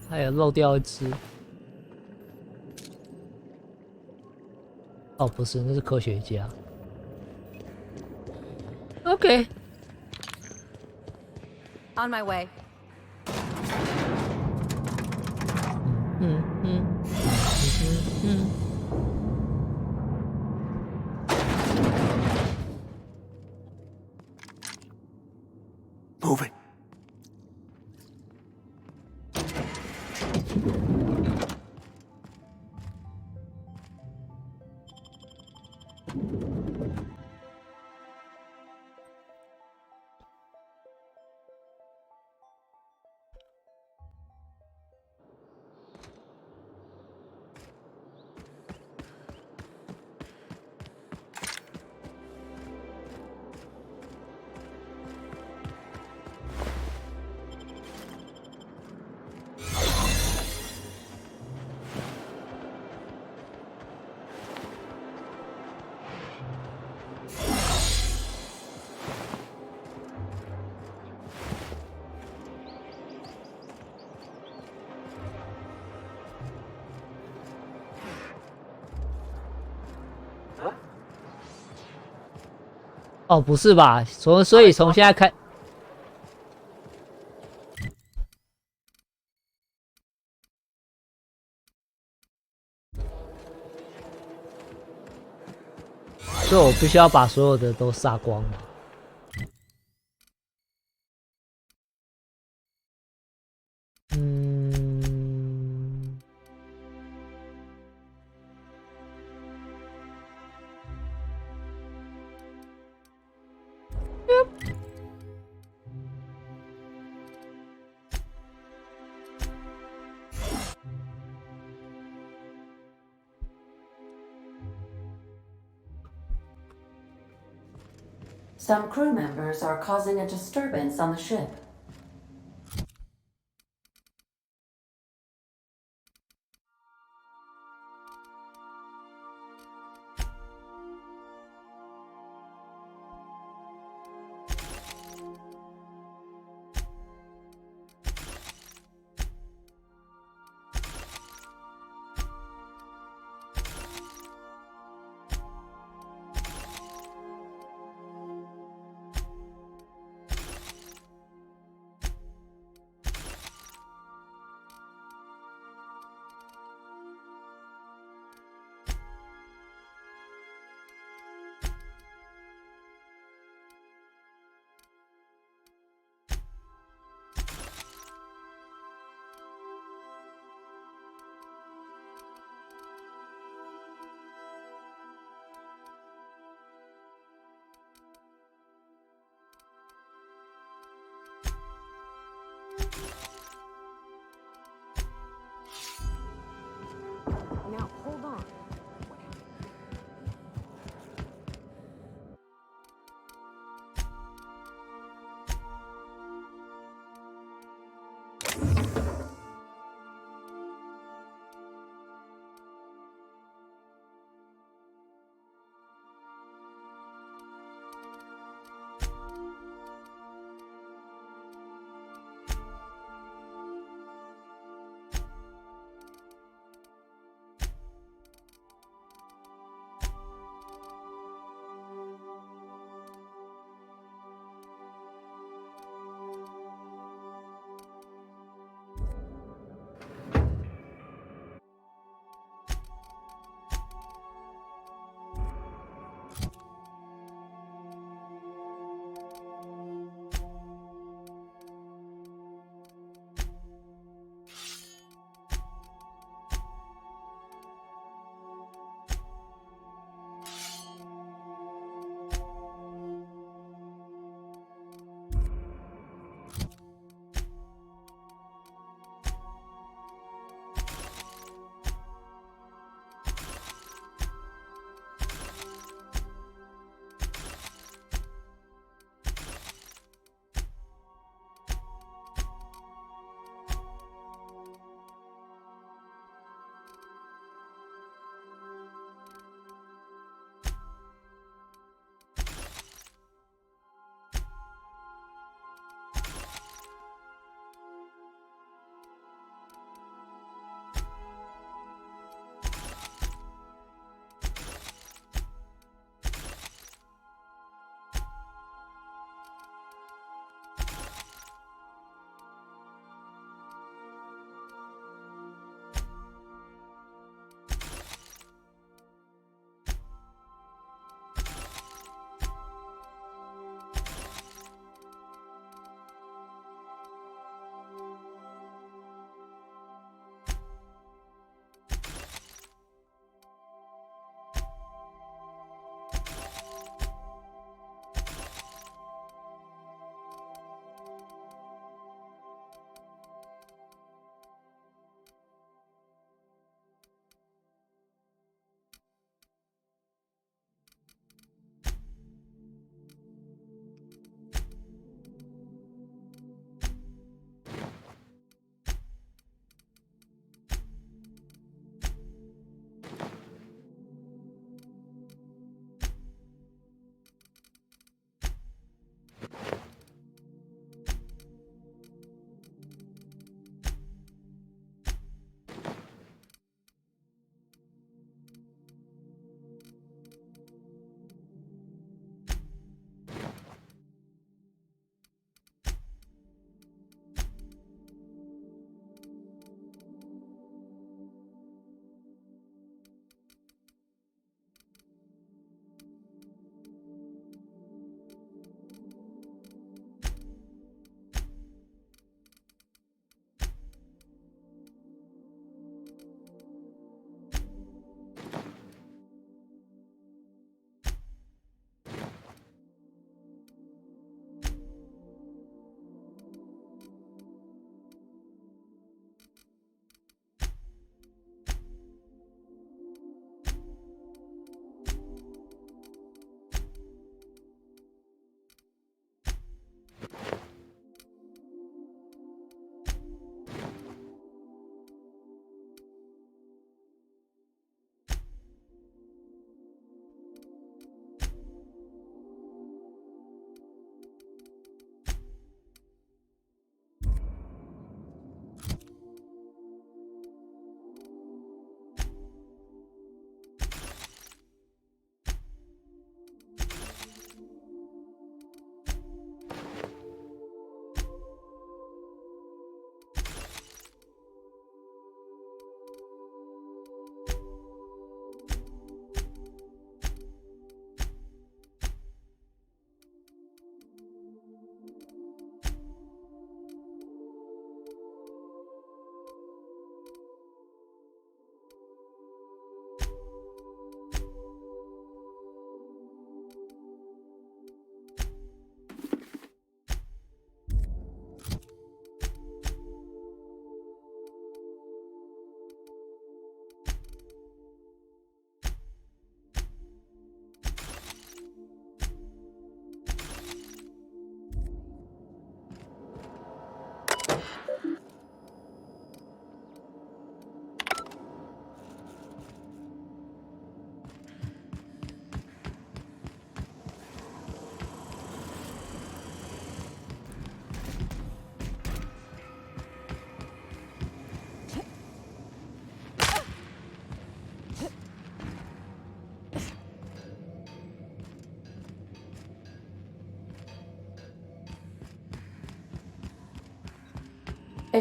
还有漏掉一只。哦，不是，那是科学家。OK。 On my way. ，Move it. 哦，不是吧？所以从现在开，所以我必须要把所有的都杀光嘛。Some crew members are causing a disturbance on the ship.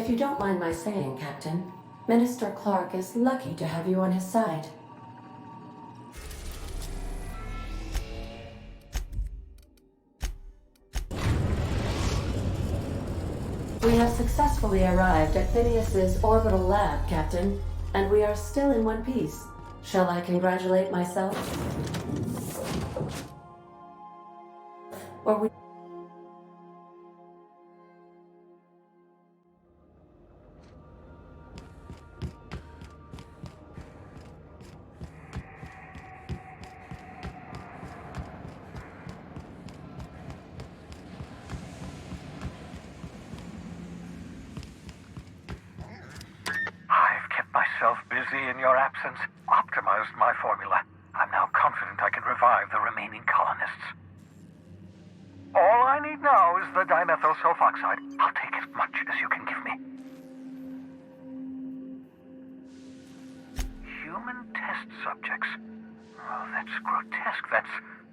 If you don't mind my saying, Captain, Minister Clark is lucky to have you on his side. We have successfully arrived at Phineas's orbital lab, Captain, and we are still in one piece. Shall I congratulate myself? Or we... I've kept myself busy in your absence, optimized my formula. I'm now confident I can revive the remaining colonists. All I need now is the dimethyl sulfoxide. I'll take as much as you can give me. Human test subjects. Oh, that's grotesque. That's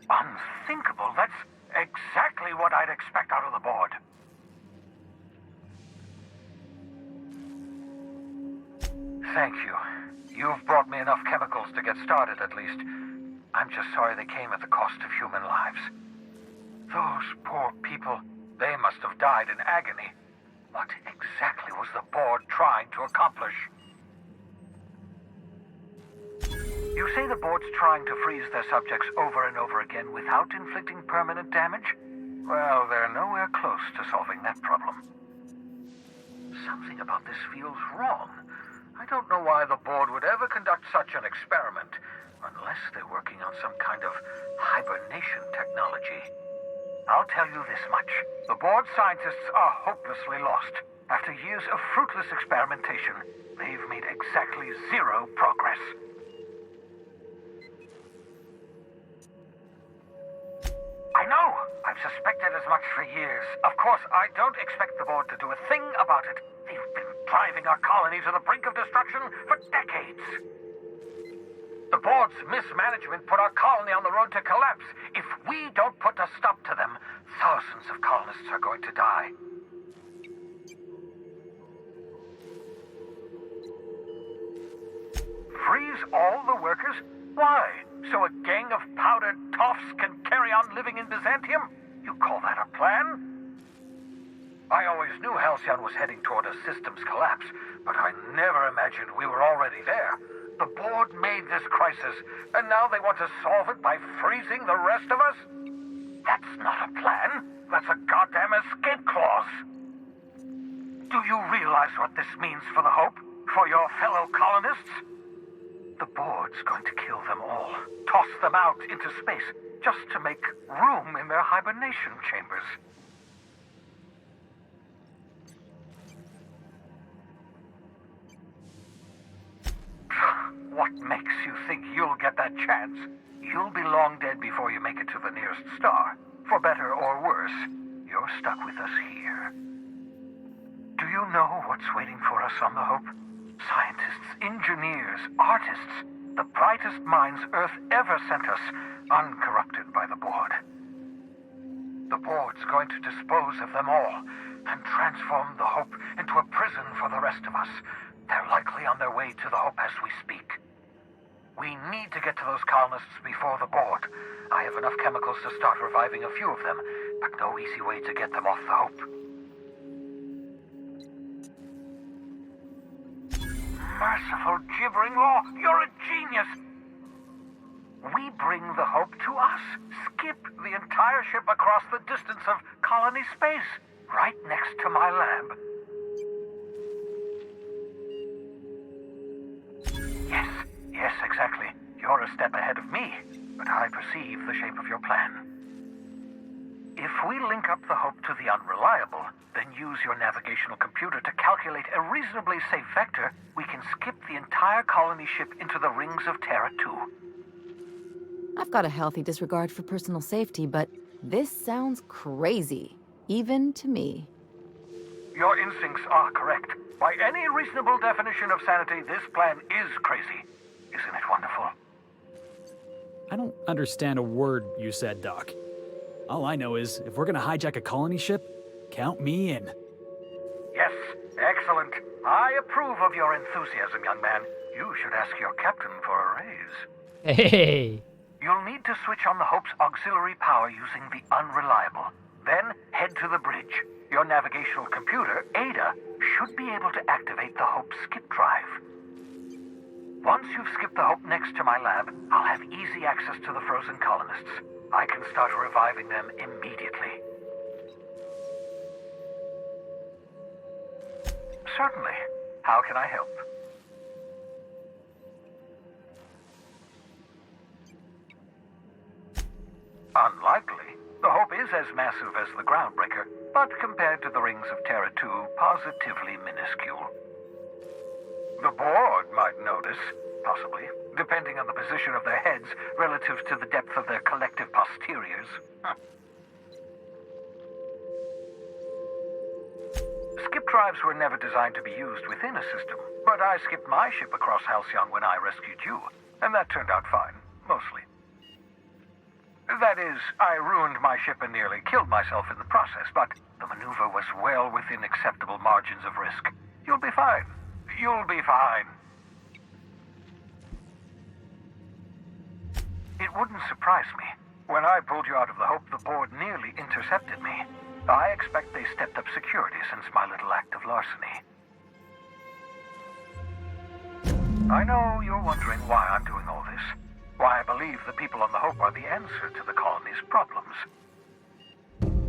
unthinkable. That's exactly what I'd expect out of the board. Thank you. You've brought me enough chemicals to get started, at least. I'm just sorry they came at the cost of human lives. Those poor people, they must have died in agony. What exactly was the board trying to accomplish? You say the board's trying to freeze their subjects over and over again without inflicting permanent damage? Well, they're nowhere close to solving that problem. Something about this feels wrong. I don't know why the board would ever conduct such an experiment, unless they're working on some kind of hibernation technology. I'll tell you this much. The board scientists are hopelessly lost. After years of fruitless experimentation, they've made exactly zero progress. I know! I've suspected as much for years. Of course, I don't expect the board to do a thing about it. They've been driving our colony to the brink of destruction for decades. The board's mismanagement put our colony on the road to collapse. If we don't put a stop to them, thousands of colonists are going to die. Freeze all the workers? Why? So a gang of powdered toffs can carry on living in Byzantium? You call that a plan? I always knew Halcyon was heading toward a systems collapse, but I never imagined we were already there. The board made this crisis, and now they want to solve it by freezing the rest of us? That's not a plan. That's a goddamn escape clause. Do you realize what this means for the Hope? For your fellow colonists? The board's going to kill them all, toss them out into space, just to make room in their hibernation chambers. What makes you think you'll get that chance? You'll be long dead before you make it to the nearest star. For better or worse, you're stuck with us here. Do you know what's waiting for us on the Hope? Scientists, engineers, artists, the brightest minds Earth ever sent us, uncorrupted by the board. The board's going to dispose of them all and transform the Hope into a prison for the rest of us. They're likely on their way to the Hope as we speak. We need to get to those colonists before the board. I have enough chemicals to start reviving a few of them, but no easy way to get them off the Hope. Merciful gibbering law, you're a genius! We bring the Hope to us, skip the entire ship across the distance of colony space, right next to my lab. Yes, exactly. You're a step ahead of me, but I perceive the shape of your plan. If we link up the Hope to the Unreliable, then use your navigational computer to calculate a reasonably safe vector, we can skip the entire colony ship into the rings of Terra 2. I've got a healthy disregard for personal safety, but this sounds crazy, even to me. Your instincts are correct. By any reasonable definition of sanity, this plan is crazy. Isn't it wonderful? I don't understand a word you said, Doc. All I know is, if we're gonna hijack a colony ship, count me in. Yes, excellent. I approve of your enthusiasm, young man. You should ask your captain for a raise. Hey. You'll need to switch on the Hope's auxiliary power using the Unreliable. Then head to the bridge. Your navigational computer, Ada, should be able to activate the Hope skip drive. Once you've skipped the Hope next to my lab, I'll have easy access to the frozen colonists. I can start reviving them immediately. Certainly. How can I help? Unlikely. The Hope is as massive as the Groundbreaker, but compared to the rings of Terra 2, positively minuscule. The board might notice, possibly, depending on the position of their heads relative to the depth of their collective posteriors. Skip drives were never designed to be used within a system, but I skipped my ship across Halcyon when I rescued you, and that turned out fine, mostly. That is, I ruined my ship and nearly killed myself in the process, but the maneuver was well within acceptable margins of risk. You'll be fine. You'll be fine. It wouldn't surprise me. When I pulled you out of the Hope, the board nearly intercepted me. I expect they stepped up security since my little act of larceny. I know you're wondering why I'm doing all this. Why I believe the people on the Hope are the answer to the colony's problems.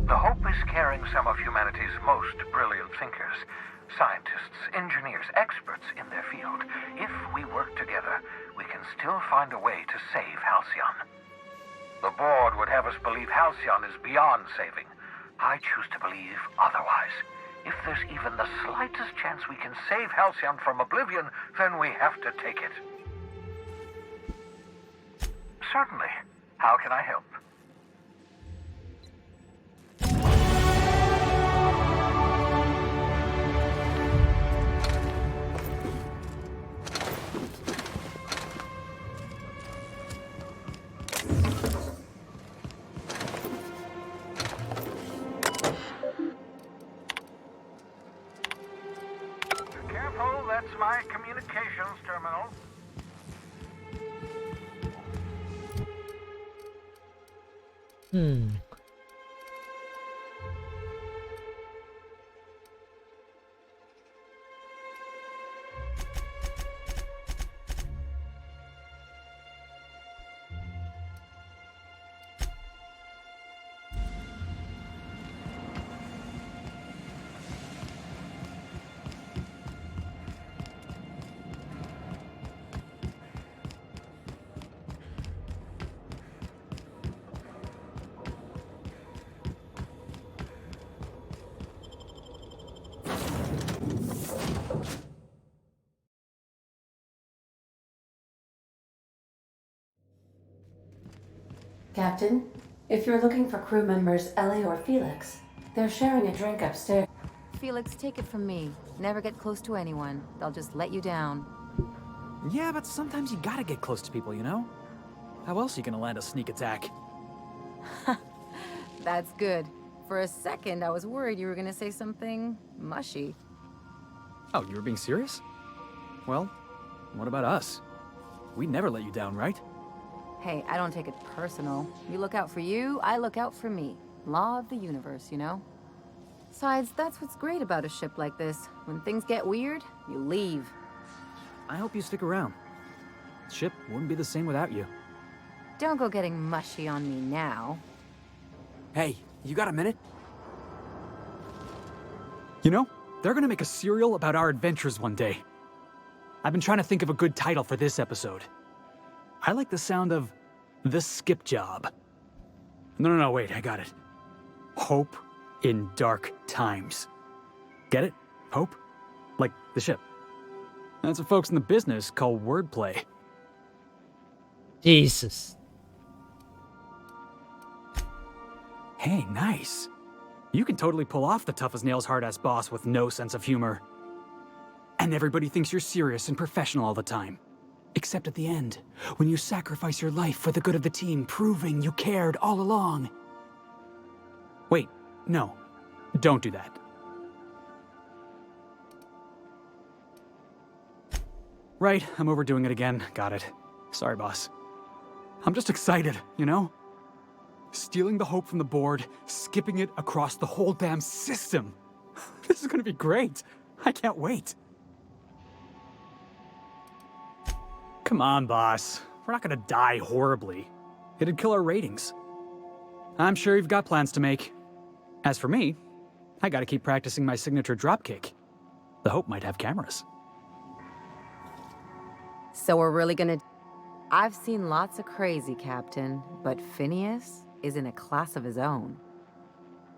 The Hope is carrying some of humanity's most brilliant thinkers, scientists, engineers, experts in their field. If we work together, we can still find a way to save Halcyon. The board would have us believe Halcyon is beyond saving. I choose to believe otherwise. If there's even the slightest chance we can save Halcyon from oblivion, then we have to take it. Certainly. How can I help? Careful, that's my communications terminal. Captain, if you're looking for crew members Ellie or Felix, they're sharing a drink upstairs. Felix, take it from me. Never get close to anyone. They'll just let you down. Yeah, but sometimes you gotta get close to people, you know? How else are you gonna land a sneak attack? That's good. For a second, I was worried you were gonna say something mushy. Oh, you were being serious? Well, what about us? We'd never let you down, right? Hey, I don't take it personal. You look out for you, I look out for me. Law of the universe, you know? Besides, that's what's great about a ship like this. When things get weird, you leave. I hope you stick around. The ship wouldn't be the same without you. Don't go getting mushy on me now. Hey, you got a minute? You know, they're gonna make a serial about our adventures one day. I've been trying to think of a good title for this episode. I like the sound of The Skip Job. No, wait, I got it. Hope in Dark Times. Get it? Hope? Like the ship. That's what folks in the business call wordplay. Jesus. Hey, nice. You can totally pull off the tough-as-nails hard-ass boss with no sense of humor. And everybody thinks you're serious and professional all the time. Except at the end, when you sacrifice your life for the good of the team, proving you cared all along. Wait, no. Don't do that. Right, I'm overdoing it again. Got it. Sorry, boss. I'm just excited, you know? Stealing the hope from the board, skipping it across the whole damn system. This is gonna be great. I can't wait. Come on, boss. We're not gonna die horribly. It'd kill our ratings. I'm sure you've got plans to make. As for me, I gotta keep practicing my signature dropkick. The Hope might have cameras. So we're really gonna... I've seen lots of crazy, Captain, but Phineas is in a class of his own.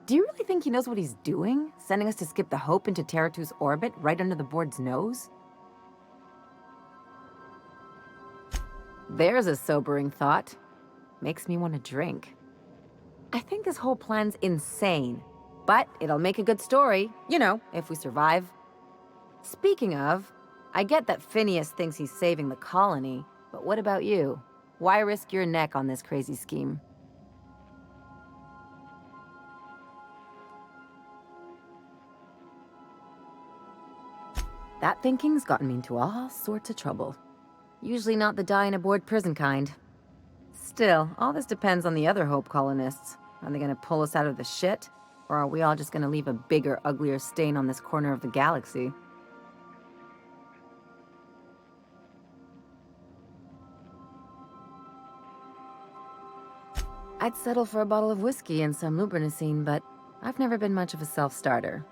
Do you really think he knows what he's doing? Sending us to skip the Hope into Terra 2's orbit right under the board's nose? There's a sobering thought. Makes me want to drink. I think this whole plan's insane, but it'll make a good story, you know, if we survive. Speaking of, I get that Phineas thinks he's saving the colony, but what about you? Why risk your neck on this crazy scheme? That thinking's gotten me into all sorts of trouble. Usually not the die in a board prison kind. Still, all this depends on the other Hope colonists. Are they gonna pull us out of the shit? Or are we all just gonna leave a bigger, uglier stain on this corner of the galaxy? I'd settle for a bottle of whiskey and some lubrinicine, but I've never been much of a self-starter.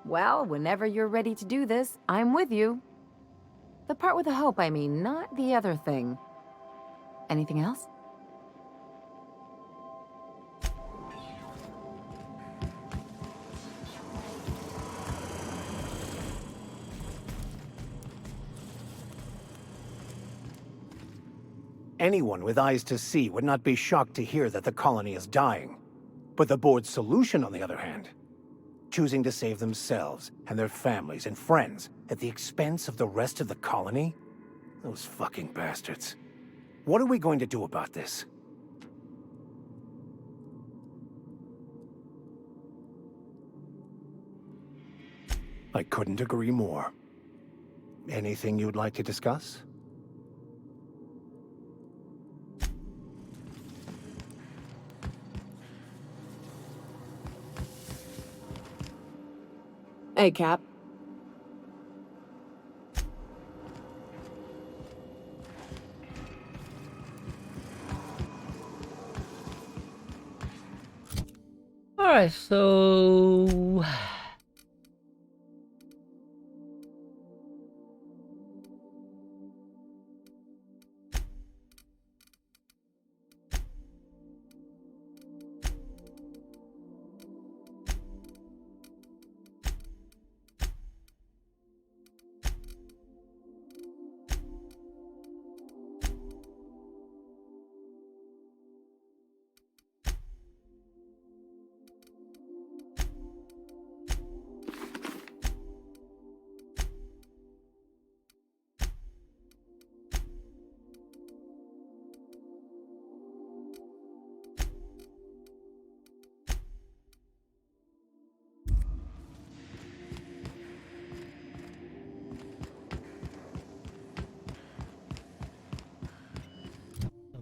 Well, whenever you're ready to do this, I'm with you. The part with the Hope, I mean, not the other thing. Anything else? Anyone with eyes to see would not be shocked to hear that the colony is dying. But the board's solution, on the other hand, choosing to save themselves and their families and friends at the expense of the rest of the colony? Those fucking bastards. What are we going to do about this? I couldn't agree more. Anything you'd like to discuss? Hey, Cap. Alright, so...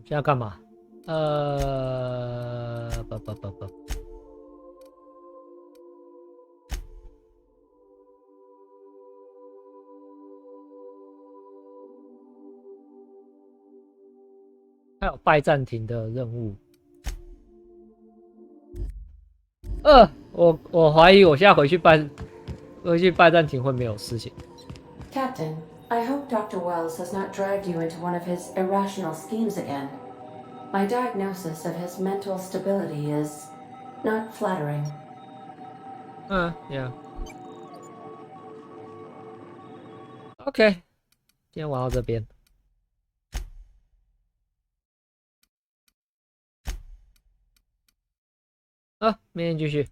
现在干嘛？不。还有拜占庭的任务。我怀疑我现在回去拜占庭会没有事情。Captain, I hope Dr. Wells has not dragged you into one of his irrational schemes again. My diagnosis of his mental stability is not flattering. Yeah. OK， 今天玩到这边。明天继续。